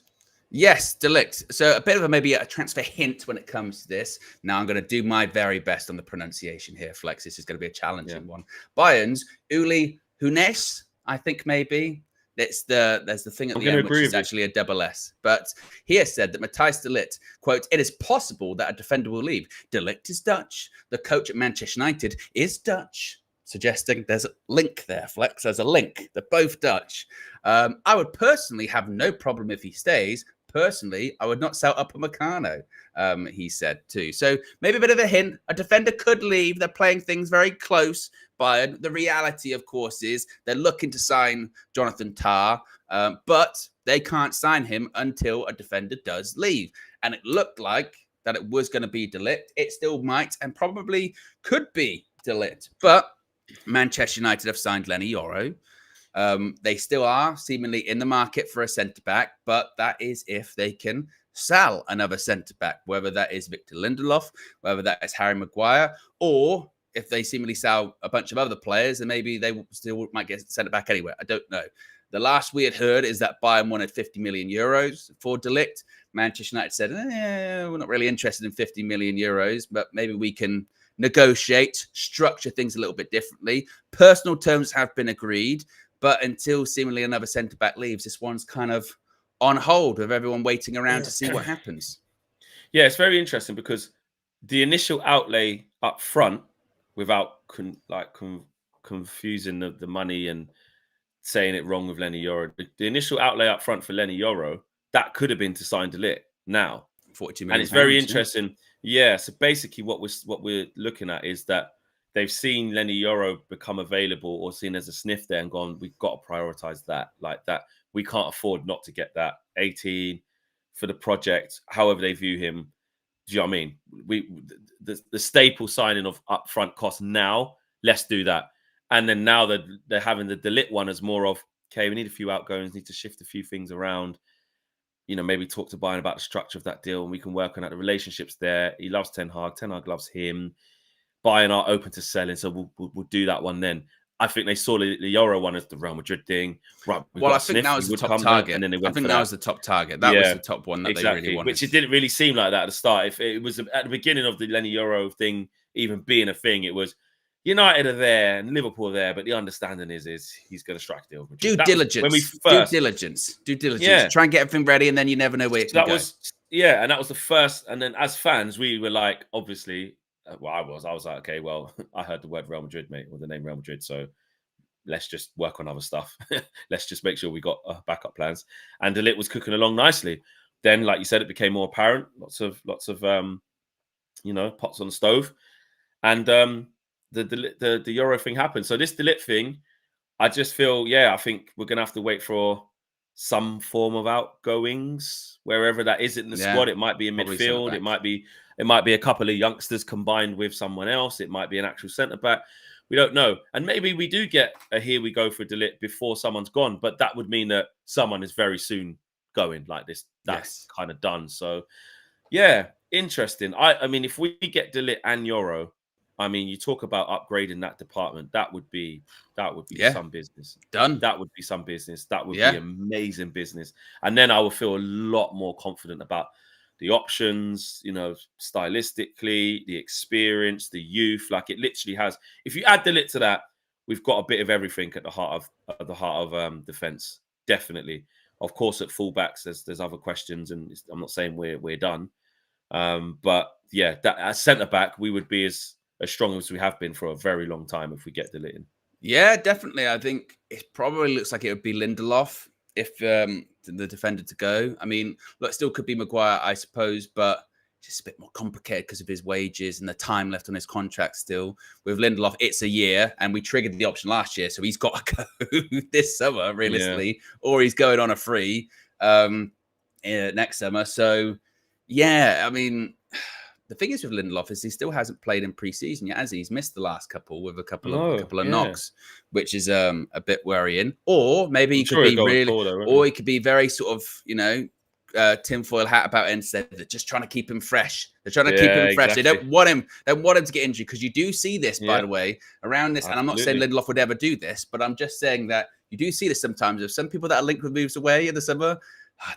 Yes, de Ligt. So a bit of maybe a transfer hint when it comes to this. Now I'm going to do my very best on the pronunciation here, Flex. This is going to be a challenging one. Bayern's Uli Hunes, I think maybe. There's the thing at the end, which is actually a double S. But he has said that Matthijs de Ligt, quote, it is possible that a defender will leave. De Ligt is Dutch. The coach at Manchester United is Dutch. Suggesting there's a link there, Flex. There's a link. They're both Dutch. I would personally have no problem if he stays. Personally, I would not sell Upamecano, he said too. So maybe a bit of a hint. A defender could leave. They're playing things very close. Bayern. The reality, of course, is they're looking to sign Jonathan Tah, but they can't sign him until a defender does leave. And it looked like that it was going to be de Ligt. It still might and probably could be de Ligt. But Manchester United have signed Lenny Yoro. They still are seemingly in the market for a centre-back, but that is if they can sell another centre-back, whether that is Victor Lindelof, whether that is Harry Maguire, or if they seemingly sell a bunch of other players, and maybe they still might get centre-back anyway. I don't know. The last we had heard is that Bayern wanted 50 million euros for de Ligt. Manchester United said, we're not really interested in 50 million euros, but maybe we can negotiate, structure things a little bit differently. Personal terms have been agreed, but until seemingly another centre-back leaves, this one's kind of on hold with everyone waiting around to see what happens. Yeah, it's very interesting because the initial outlay up front, without confusing the money and saying it wrong with Lenny Yoro, the initial outlay up front for Lenny Yoro, that could have been to sign de Ligt now. 42 million. And it's very interesting. Yeah. So basically what we're looking at is that they've seen Lenny Yoro become available or seen as a sniff there and gone, we've got to prioritize that. Like that, we can't afford not to get that 18 for the project, however they view him. Do you know what I mean? The staple signing of upfront costs now, let's do that. And then now that they're having the de Ligt one as more of, okay, we need a few outgoings, need to shift a few things around. You know, maybe talk to Bayern about the structure of that deal and we can work on that. The relationships there. He loves Ten Hag. Ten Hag loves him. Bayern are open to selling, so we'll do that one then. I think they saw the Euro one as the Real Madrid thing. Right. Well, I think that was the top target. And then they went I think that was the top target. That was the top one that they really wanted. Which it didn't really seem like that at the start. If it was at the beginning of the Lenny Yoro thing, even being a thing, it was United are there and Liverpool are there, but the understanding is he's going to strike a deal. Due diligence. Due diligence. Yeah. Try and get everything ready, and then you never know where it can go. And that was the first. And then as fans, we were like, obviously. Well, I was like, okay, well, I heard the word Real Madrid, mate, or the name Real Madrid. So let's just work on other stuff. Let's just make sure we got backup plans. And de Ligt was cooking along nicely. Then, like you said, it became more apparent. Lots of pots on the stove. And the Euro thing happened. So this de Ligt thing, I just feel, I think we're going to have to wait for some form of outgoings, wherever that is in the squad. It might be in midfield. It might be a couple of youngsters combined with someone else. It might be an actual centre-back. We don't know. And maybe we do get a here we go for de Ligt before someone's gone. But that would mean that someone is very soon going like this. That's kind of done. So, interesting. I mean, if we get de Ligt and Yoro, I mean, you talk about upgrading that department. That would be some business. Done. That would be some business. That would be amazing business. And then I would feel a lot more confident about the options, stylistically, the experience, the youth. Like it literally has. If you add de Ligt to that, we've got a bit of everything at the heart of defense. Definitely. Of course, at fullbacks, there's other questions, and I'm not saying we're done. But that at centre back, we would be as as strong as we have been for a very long time if we get De Ligt in. Yeah, definitely. I think it probably looks like it would be Lindelof if the defender to go. I mean, look, still could be Maguire, I suppose, but just a bit more complicated because of his wages and the time left on his contract still. With Lindelof, it's a year, and we triggered the option last year, so he's got to go this summer, realistically, or he's going on a free next summer. So, yeah, I mean, the thing is with Lindelof is he still hasn't played in pre-season yet, has he? He's missed the last couple with a couple of knocks, which is a bit worrying. Or maybe he could be really, or he could be very sort of, tinfoil hat about it and said they're just trying to keep him fresh. They're trying to keep him fresh. They don't want him. They want him to get injured because you do see this, by the way, around this. And I'm not saying Lindelof would ever do this, but I'm just saying that you do see this sometimes. Of some people that are linked with moves away in the summer,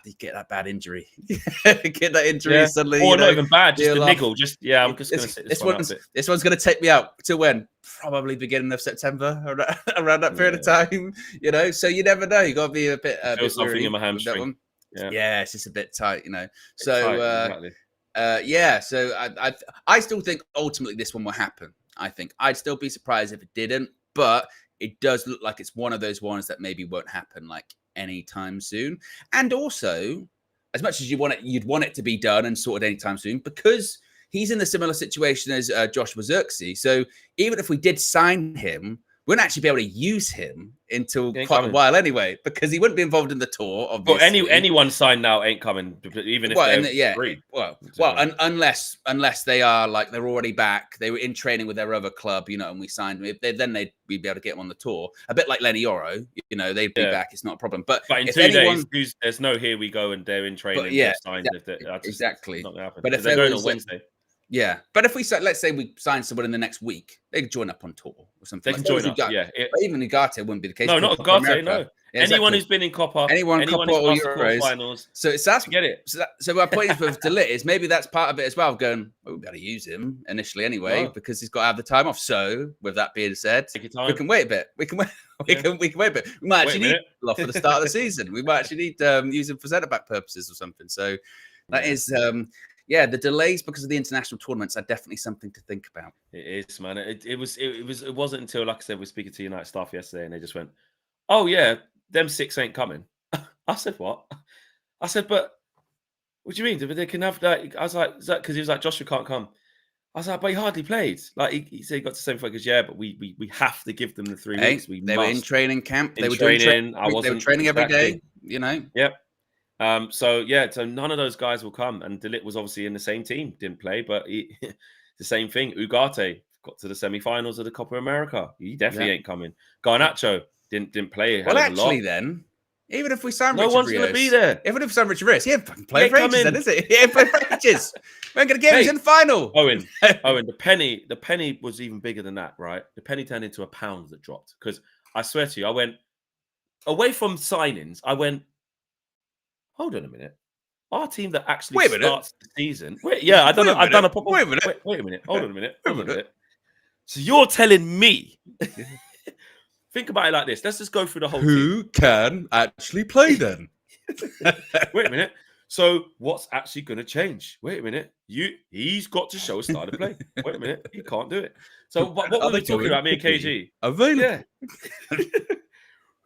they get that bad injury. Get that injury suddenly. Or not even bad, just a niggle. I'm just going to sit this one. This one's going to take me out to when? Probably beginning of September, around that period of time. So you never know. You got to be a bit. Something in my hamstring. Yeah, it's just a bit tight, So, exactly. So I still think ultimately this one will happen. I think I'd still be surprised if it didn't, but it does look like it's one of those ones that maybe won't happen like anytime soon. And also, as much as you'd want it to be done and sorted anytime soon, because he's in a similar situation as Joshua Zirkzee. So even if we did sign him, we wouldn't actually be able to use him until quite a while anyway, because he wouldn't be involved in the tour. Obviously, anyone signed now ain't coming, even if they're free. Unless they are like they're already back, they were in training with their other club, and we signed them. Then we'd be able to get them on the tour. A bit like Lenny Yoro, they'd be back. It's not a problem. But in 2 days, there's no here we go and they're in training. Signed. Exactly. Not gonna happen. But if they're going on Wednesday. Yeah, but if let's say we sign someone in the next week, they could join up on tour or something. They can join up, but even Ugarte wouldn't be the case. No, not Ugarte, no. Yeah, anyone who's been in Copa, anyone Copa or Euros, finals. So it's that's get it. So my point is with De Ligt is maybe that's part of it as well. Going, we've got to use him initially anyway because he's got to have the time off. So with that being said, we can wait a bit. We can wait. We can wait a bit. We might actually need him off for the start of the season. We might actually need use him for centre back purposes or something. So that is. The delays because of the international tournaments are definitely something to think about. It is, man. It wasn't until, like I said, we were speaking to United staff yesterday, and they just went, "Oh yeah, them 6 ain't coming." I said, "What?" I said, "But what do you mean? They can have that?" I was like, "Is that because he was like Joshua can't come?" I was like, "But he hardly played." Like he said, he got to the same focus. Yeah, but we have to give them the 3 weeks. They were in training camp. They were training. They were training every day. Yep. So none of those guys will come. And De Ligt was obviously in the same team, didn't play, but the same thing. Ugarte got to the semi-finals of the Copa America. He definitely ain't coming. Garnacho didn't play. Well, actually, then, even if we sign Richard Rios, no one's going to be there. Even if we sign Richard Rios, he ain't fucking playing for ages, then, is it? He ain't playing for ages. We're going to get him in the final. Owen, the penny was even bigger than that, right? The penny turned into £1 that dropped. Because I swear to you, I went away from signings. I went, hold on a minute. Our team that actually starts the season. I've done a proper. Wait a minute. Hold on a minute. So you're telling me? Think about it like this. Let's just go through the whole. Who can actually play then? Wait a minute. So what's actually going to change? Wait a minute. He's got to show a start to play. Wait a minute. He can't do it. So what were we talking about? Me and KG. Available. Yeah.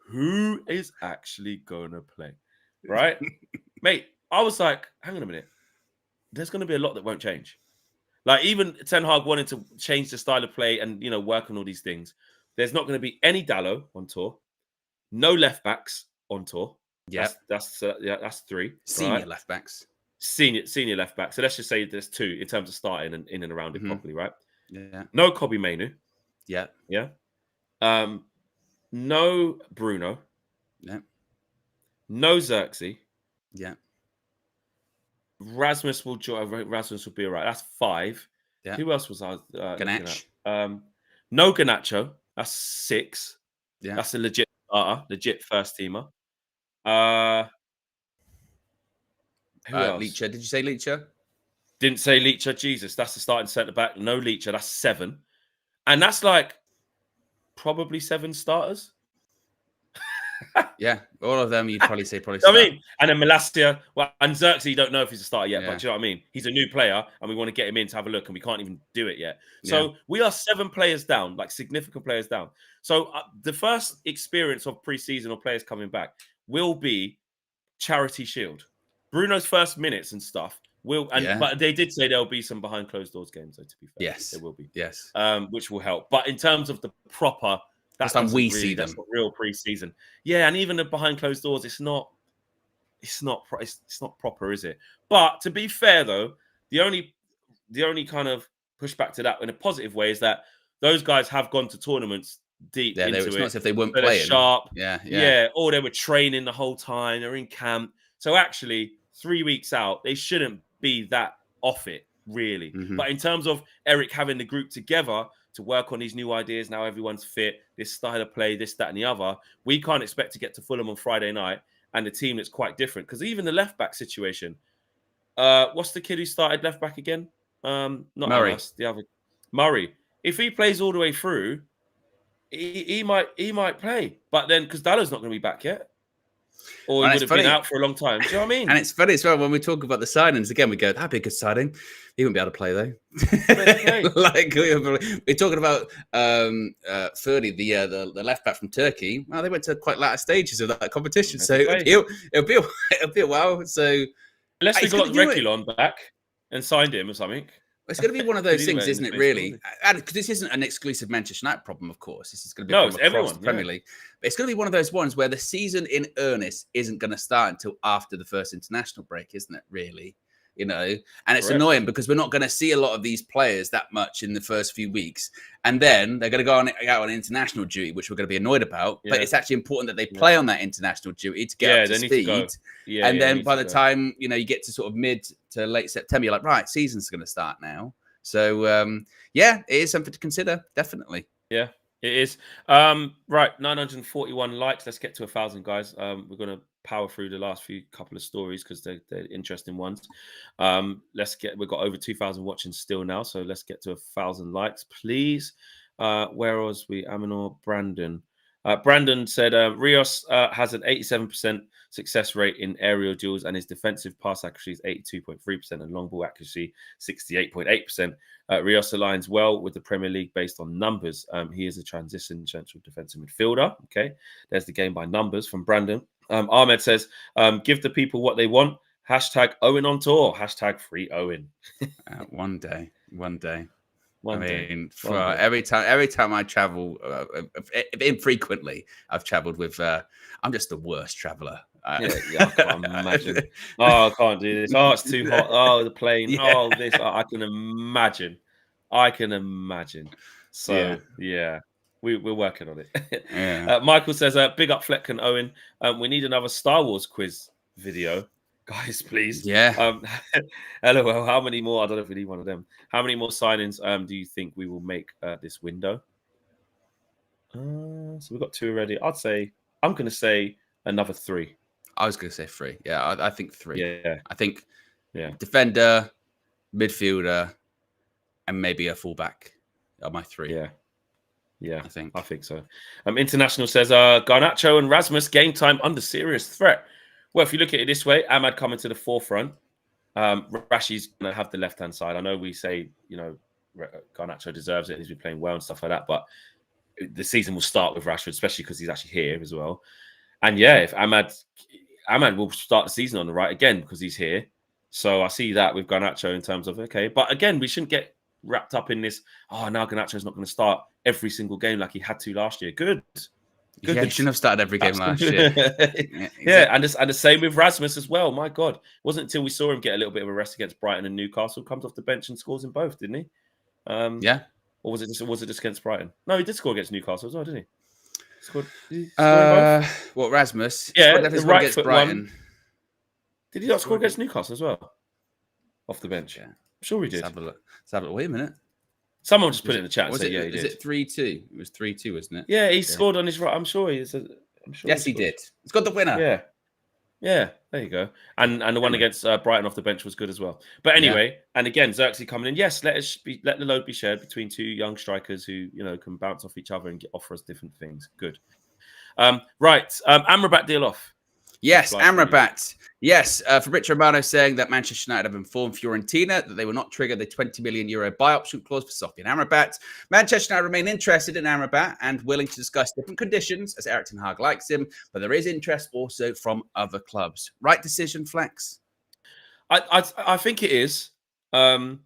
Who is actually going to play? Right, mate. I was like, hang on a minute. There's going to be a lot that won't change. Like even Ten Hag wanted to change the style of play and work on all these things. There's not going to be any Dallo on tour. No left backs on tour. Yeah, that's 3 senior left backs. Senior left backs. So let's just say there's 2 in terms of starting and in and around it properly, right? Yeah. No Kobbie Mainoo. Yeah. Yeah. No Bruno. Yeah. No Zirkzee. Yeah. Rasmus will be all right. That's 5. Yeah. Who else was I? Garnacho. No Garnacho. That's 6. Yeah. That's a legit starter, legit first teamer. Who else? Leacher. Did you say Leacher? Didn't say Leacher. Jesus, that's the starting centre back. No Leacher. That's 7. And that's like probably 7 starters. Yeah, all of them. You'd probably say I start. mean, and then Malacia, well, and Xerxes, you don't know if he's a starter yet, Yeah. but do you know what I mean? He's a new player, and we want to get him in to have a look, and we can't even do it yet. So Yeah. we are 7 players down, like significant players down. So the first experience of preseason or players coming back will be Charity Shield. Bruno's first minutes and stuff will, but they did say there'll be some behind closed doors games, though. To be fair, yes, there will be. Yes, which will help. But in terms of the proper, that's time we see them. That's not real preseason. Yeah, and even the behind closed doors, it's not proper, is it? But to be fair, though, the only kind of pushback to that in a positive way is that those guys have gone to tournaments deep into it. It's not as if they weren't playing. Sharp. Yeah. Or they were training the whole time. They're in camp. So actually, 3 weeks out, they shouldn't be that off it, really. Mm-hmm. But in terms of Eric having the group together to work on these new ideas, now everyone's fit, this style of play, this, that, and the other, we can't expect to get to Fulham on Friday night and a team that's quite different. Because even the left-back situation, what's the kid who started left-back again? Not Murray. Amas, the other. Murray. If he plays all the way through, he might play. But then, because Dallow's not going to be back yet. Or he would have been out for a long time. Do you know what I mean? And it's funny as well when we talk about the signings. Again, we go, that'd be a good signing. He wouldn't be able to play though. Like we're talking about Ferdy, the left back from Turkey. Well, they went to quite latter stages of that competition, so it'll be a while. So unless we got Reguilon back and signed him or something. It's going to be one of those things, isn't it, really? Because this isn't an exclusive Manchester United problem, of course. This is going to be a problem across the Premier League. But it's going to be one of those ones where the season in earnest isn't going to start until after the first international break, isn't it, really? You know, and it's annoying because we're not going to see a lot of these players that much in the first few weeks. And then they're going to go out on international duty, which we're going to be annoyed about. Yeah. But it's actually important that they play on that international duty to get up to speed. And then by the time, you know, you get to sort of mid to late September, you're like, right, season's going to start now. So, it is something to consider, definitely. Yeah, it is. Right, 941 likes. Let's get to 1,000, guys. We're going to power through the last couple of stories because they're interesting ones. We've got over 2,000 watching still now, so let's get to 1,000 likes, please. Where was we? Aminor Brandon. Brandon said Rios has an 87% success rate in aerial duels and his defensive pass accuracy is 82.3% and long ball accuracy 68.8%. Rios aligns well with the Premier League based on numbers. He is a transition central defensive midfielder. Okay, there's the game by numbers from Brandon. Ahmed says, give the people what they want. Hashtag Owen on tour. Hashtag free Owen. One day. Every time I travel, infrequently, I've traveled with. I'm just the worst traveller. I can't imagine. Oh, I can't do this. Oh, it's too hot. Oh, the plane. Yeah. Oh, this. I can imagine. So we're working on it. Yeah. Michael says, "Big up Fleck and Owen. We need another Star Wars quiz video." Guys, please. Yeah. LOL. How many more? I don't know if we need one of them. How many more signings do you think we will make this window? So we've got 2 already. I'm going to say another 3. I was going to say 3. Yeah, I think 3. Yeah. I think defender, midfielder, and maybe a fullback are my 3. Yeah, I think so. International says Garnacho and Rasmus game time under serious threat. Well, if you look at it this way, Ahmad coming to the forefront. Rashi's going to have the left-hand side. I know we say, Garnacho deserves it and he's been playing well and stuff like that, but the season will start with Rashford, especially because he's actually here as well. And if Ahmad will start the season on the right again because he's here. So I see that with Garnacho in terms of, okay. But again, we shouldn't get wrapped up in this, now Garnacho's not going to start every single game like he had to last year. Good. He shouldn't have started every game last year. And the same with Rasmus as well. My God. It wasn't until we saw him get a little bit of a rest against Brighton and Newcastle, comes off the bench and scores in both, didn't he? Or was it just against Brighton? No, he did score against Newcastle as well, didn't he? Did he score in both? Rasmus? Yeah, the right against foot Brighton. One. Did he not score against Newcastle as well? Off the bench. Yeah. I'm sure he did. Let's have a look. Wait a minute. Someone just put it in the chat. Was he it did. 3-2? It was 3-2, wasn't it? Yeah, he scored on his right. I'm sure he is. Yes, he did. He's got the winner. Yeah. There you go. And the one against Brighton off the bench was good as well. But anyway, and again, Xerxes coming in. Yes, let the load be shared between 2 young strikers who can bounce off each other and offer us different things. Good. Right. Amrabat deal off. Yes, Amrabat. Yes, Fabrizio Romano saying that Manchester United have informed Fiorentina that they will not trigger the €20 million buy option clause for Sofian Amrabat. Manchester United remain interested in Amrabat and willing to discuss different conditions, as Erik ten Hag likes him, but there is interest also from other clubs. Right decision, Flex? I think it is. I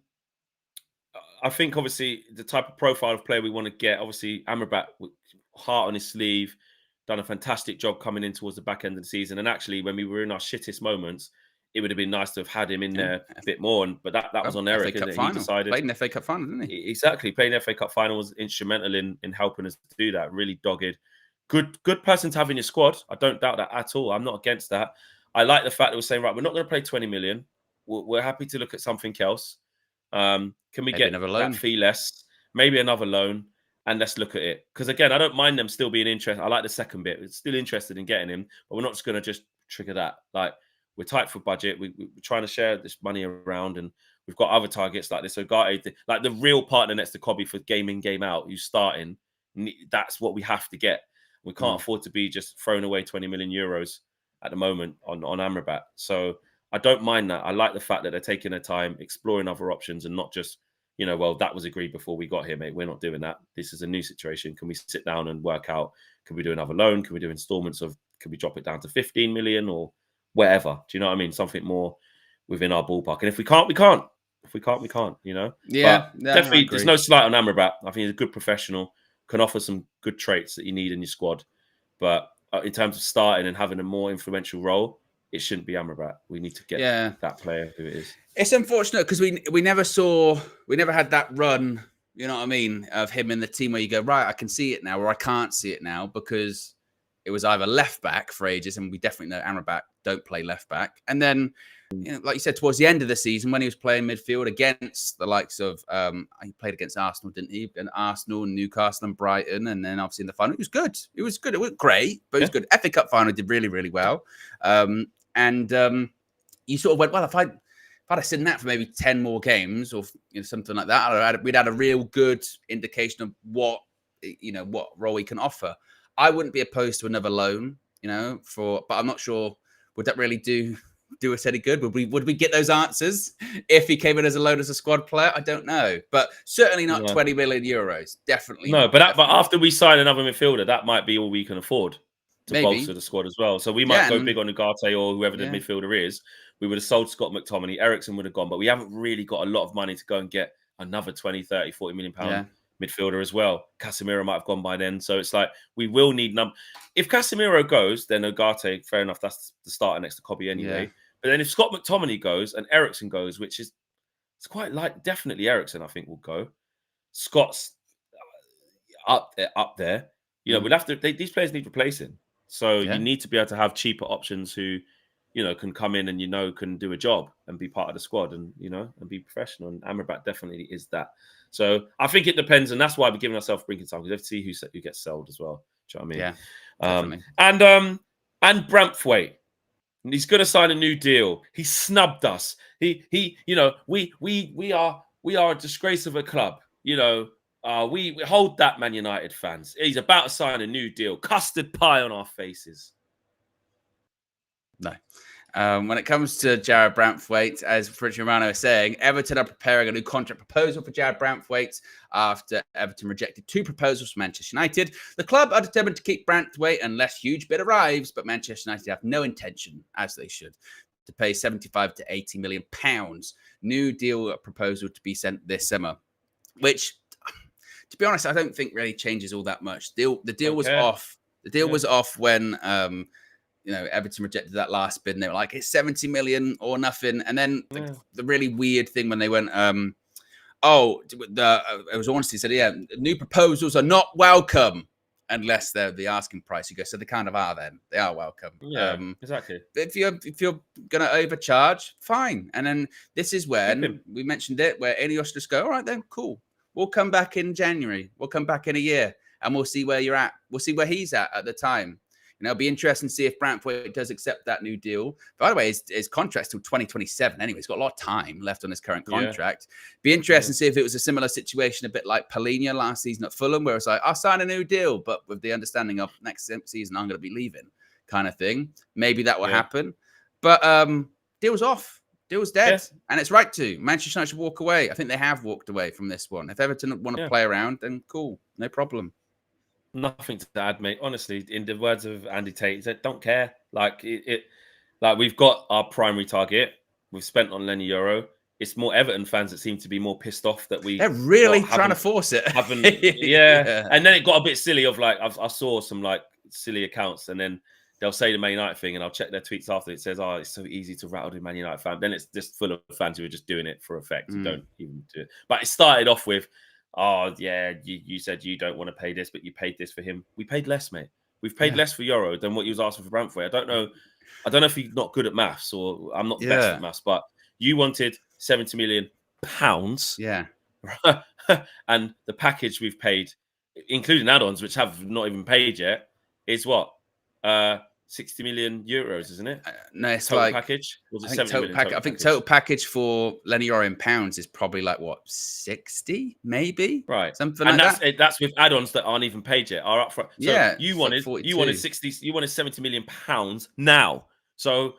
think obviously the type of profile of player we want to get, obviously Amrabat, heart on his sleeve, done a fantastic job coming in towards the back end of the season. And actually, when we were in our shittest moments, it would have been nice to have had him in there a bit more. But that was on Eric, isn't it? He decided. Played in the FA Cup final, didn't he? Exactly. Playing the FA Cup final was instrumental in helping us do that. Really dogged. Good person to have in your squad. I don't doubt that at all. I'm not against that. I like the fact that we're saying, right, we're not going to play 20 million. We're happy to look at something else. Can we get that fee less? Maybe another loan. And let's look at it. Because again, I don't mind them still being interested. I like the second bit. We're still interested in getting him, but we're not just going to just trigger that. Like, we're tight for budget. We're trying to share this money around, and we've got other targets like this. So, like the real partner next to Kobe for game in, game out, who's starting, that's what we have to get. We can't afford to be just throwing away 20 million euros at the moment on Amrabat. So I don't mind that. I like the fact that they're taking their time, exploring other options, and not just, well, that was agreed before we got here, mate. We're not doing that. This is a new situation. Can we sit down and work out, can we do another loan? Can we do installments of, can we drop it down to 15 million or whatever? Do you know what I mean? Something more within our ballpark. And if we can't, we can't. If we can't, we can't, Yeah. But definitely, there's no slight on Amrabat. I think he's a good professional, can offer some good traits that you need in your squad. But in terms of starting and having a more influential role, it shouldn't be Amrabat. We need to get that player who it is. It's unfortunate because we never had that run, you know what I mean, of him in the team where you go, right, I can see it now, or I can't see it now, because it was either left back for ages, and we definitely know Amrabat don't play left back. And then, like you said, towards the end of the season, when he was playing midfield against the likes of, he played against Arsenal, didn't he? And Arsenal, and Newcastle, and Brighton, and then obviously in the final, it was good. It was good. It was great, but it was good. FA Cup final did really, really well. You sort of went, well, if I'd seen that for maybe 10 more games or something like that, we'd had a real good indication of what role he can offer. I wouldn't be opposed to another loan, but I'm not sure, would that really do us any good? Would we get those answers if he came in as a loan as a squad player? I don't know, but certainly not 20 million euros. Definitely no. Not, but definitely. But after we sign another midfielder, that might be all we can afford to bolster the squad as well. So we might go big on Ugarte or whoever the midfielder is. We would have sold Scott McTominay. Ericsson would have gone, but we haven't really got a lot of money to go and get another 20, 30, 40 million pound midfielder as well. Casemiro might have gone by then. So it's like, we will need if Casemiro goes, then Ugarte, fair enough, that's the starter next to Kobe anyway. Yeah. But then if Scott McTominay goes and Ericsson goes, which is, it's quite like, definitely Ericsson, I think, will go. Scott's up there. We'll have to, these players need replacing. So you need to be able to have cheaper options who, can come in and, can do a job and be part of the squad and, and be professional. And Amrabat definitely is that. So I think it depends. And that's why we're giving ourselves breaking time, because we have to see who gets sold as well. Do you know what I mean? Yeah. And Braithwaite, he's going to sign a new deal. He snubbed us. We are a disgrace of a club. We hold that, Man United fans. He's about to sign a new deal. Custard pie on our faces. No. When it comes to Jared Braithwaite, as Fabrizio Romano is saying, Everton are preparing a new contract proposal for Jared Braithwaite after Everton rejected 2 proposals from Manchester United. The club are determined to keep Braithwaite unless huge bid arrives, but Manchester United have no intention, as they should, to pay 75 to 80 million pounds. New deal proposal to be sent this summer, which, to be honest, I don't think really changes all that much. The deal was off. The deal was off when Everton rejected that last bid, and they were like, it's 70 million or nothing. And then the really weird thing when they went, it was honestly said, new proposals are not welcome unless they're the asking price. You go, so they kind of are then. They are welcome. Yeah, exactly. If you're going to overcharge, fine. And then this is when, we mentioned it, where Ineos just go, all right then, cool. We'll come back in January. We'll come back in a year and we'll see where you're at. We'll see where he's at the time. It'll be interesting to see if Brantford does accept that new deal. By the way, his contract's till 2027 anyway. He's got a lot of time left on his current contract. Be interesting to see if it was a similar situation, a bit like Palhinha last season at Fulham, where it's like, I'll sign a new deal, but with the understanding of next season, I'm going to be leaving kind of thing. Maybe that will happen. But deal's off. Deal's dead. And it's right to. Manchester United should walk away. I think they have walked away from this one. If Everton want to play around, then cool. No problem. Nothing to add, mate. Honestly, in the words of Andy Tate, he said, "Don't care." Like like we've got our primary target. We've spent on Lenny Euro. It's more Everton fans that seem to be more pissed off that they're really trying to force it. And then it got a bit silly. Of like, I saw some like silly accounts, and then they'll say the Man United thing, and I'll check their tweets after. It says, "Oh, it's so easy to rattle the Man United fan." Then it's just full of fans who are just doing it for effect, who don't even do it. But it started off with, "Oh yeah, you said you don't want to pay this, but you paid this for him." We paid less, mate. We've paid less for Euro than what he was asking for Brantford. I don't know if he's not good at maths or I'm not the best at maths, but you wanted £70 million. Yeah. And the package we've paid, including add-ons, which have not even paid yet, is what? 60 million euros, isn't it? No, it's total like package. Was it I think 70 million I think total package for Lenny Euro in pounds is probably like what, 60, maybe, right? Something and like that. That's with add-ons that aren't even paid yet. Are up front. So you wanted 60. You wanted £70 million now. So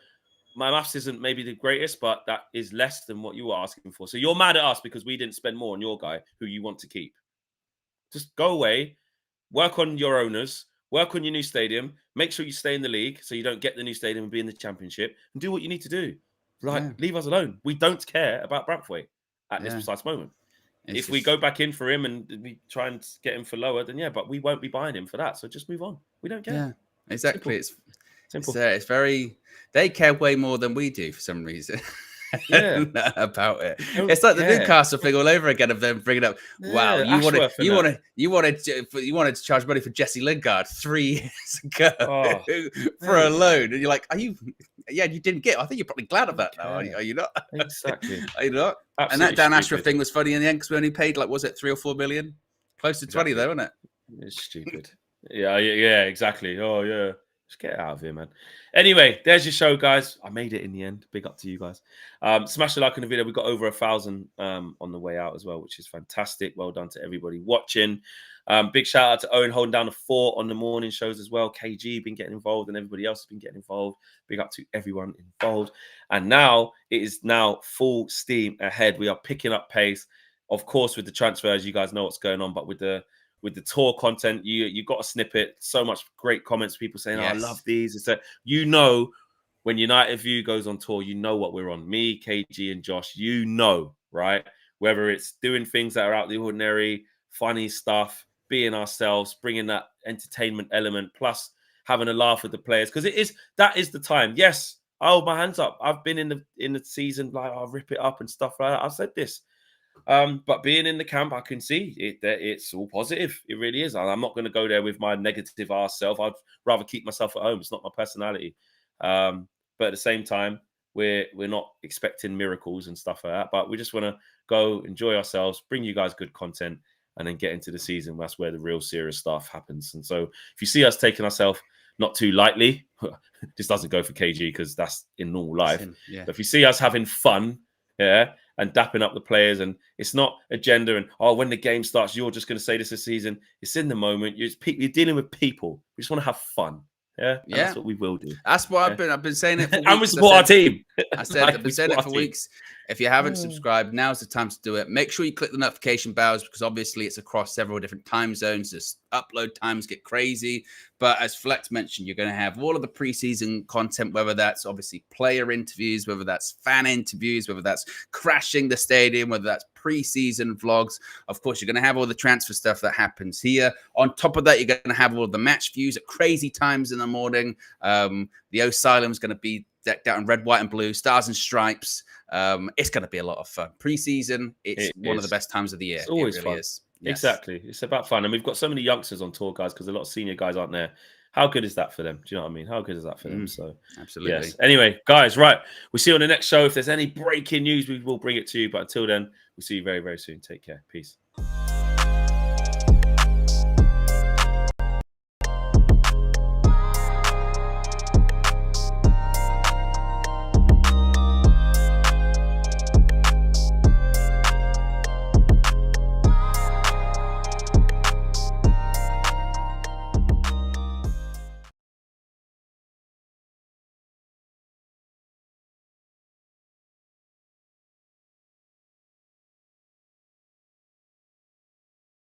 my maths isn't maybe the greatest, but that is less than what you were asking for. So you're mad at us because we didn't spend more on your guy who you want to keep. Just go away, work on your owners. Work on your new stadium. Make sure you stay in the league so you don't get the new stadium and be in the championship. And do what you need to do. Leave us alone. We don't care about Brantford at this precise moment. If we go back in for him and we try and get him for lower, then but we won't be buying him for that. So just move on. We don't care. Yeah, exactly. Simple. It's very. They care way more than we do for some reason. About it. It's like the Newcastle thing all over again of them bringing up. Wow, you wanted to charge money for Jesse Lingard 3 years ago for a loan, and you're like, are you? Yeah, you didn't get. I think you're probably glad of that now. Are you not? Exactly. Are you not? Absolutely. And that Dan Ashworth thing was funny in the end because we only paid like, was it 3 or 4 million? Close to 20 though, wasn't it? It's stupid. Yeah, exactly. Oh yeah. Just get out of here, man. Anyway, there's your show, guys. I made it in the end. Big up to you guys. Smash the like on the video. We got over 1,000 on the way out as well, which is fantastic. Well done to everybody watching. Big shout out to Owen holding down the fort on the morning shows as well. KG been getting involved and everybody else has been getting involved. Big up to everyone involved. And now it is full steam ahead. We are picking up pace. Of course, with the transfers, you guys know what's going on, but with the tour content, you got a snippet. So much great comments, people saying, "Oh, I love these." It's when United View goes on tour, you know what we're on. Me, KG, and Josh, right? Whether it's doing things that are out of the ordinary, funny stuff, being ourselves, bringing that entertainment element, plus having a laugh with the players, because that is the time. Yes, I hold my hands up. I've been in the season, like I'll rip it up and stuff like that. I've said this. But being in the camp, I can see it's all positive. It really is. I'm not going to go there with my negative ass self. I'd rather keep myself at home. It's not my personality. But at the same time, we're not expecting miracles and stuff like that. But we just want to go enjoy ourselves, bring you guys good content, and then get into the season. That's where the real serious stuff happens. And so if you see us taking ourselves not too lightly, this doesn't go for KG because that's in normal life. But if you see us having fun, and dapping up the players, and it's not agenda and when the game starts you're just going to say this season. It's in the moment. You're dealing with people. We just want to have fun. That's what we will do. That's what I've been saying it for weeks. And we support our team. I've been saying it for weeks. If you haven't subscribed, now's the time to do it. Make sure you click the notification bells because obviously it's across several different time zones. Just upload times get crazy. But as Flex mentioned, you're going to have all of the preseason content, whether that's obviously player interviews, whether that's fan interviews, whether that's crashing the stadium, whether that's preseason vlogs. Of course, you're going to have all the transfer stuff that happens here. On top of that, you're going to have all the match views at crazy times in the morning. The Asylum is going to be decked out in red, white, and blue, stars and stripes. It's going to be a lot of fun. Preseason, it's one of the best times of the year. It's always really fun. Is. Yes. Exactly. It's about fun. And we've got so many youngsters on tour, guys, because a lot of senior guys aren't there. How good is that for them? Do you know what I mean? How good is that for them? So, absolutely. Yes. Anyway, guys, right. We'll see you on the next show. If there's any breaking news, we will bring it to you. But until then, we'll see you very, very soon. Take care. Peace.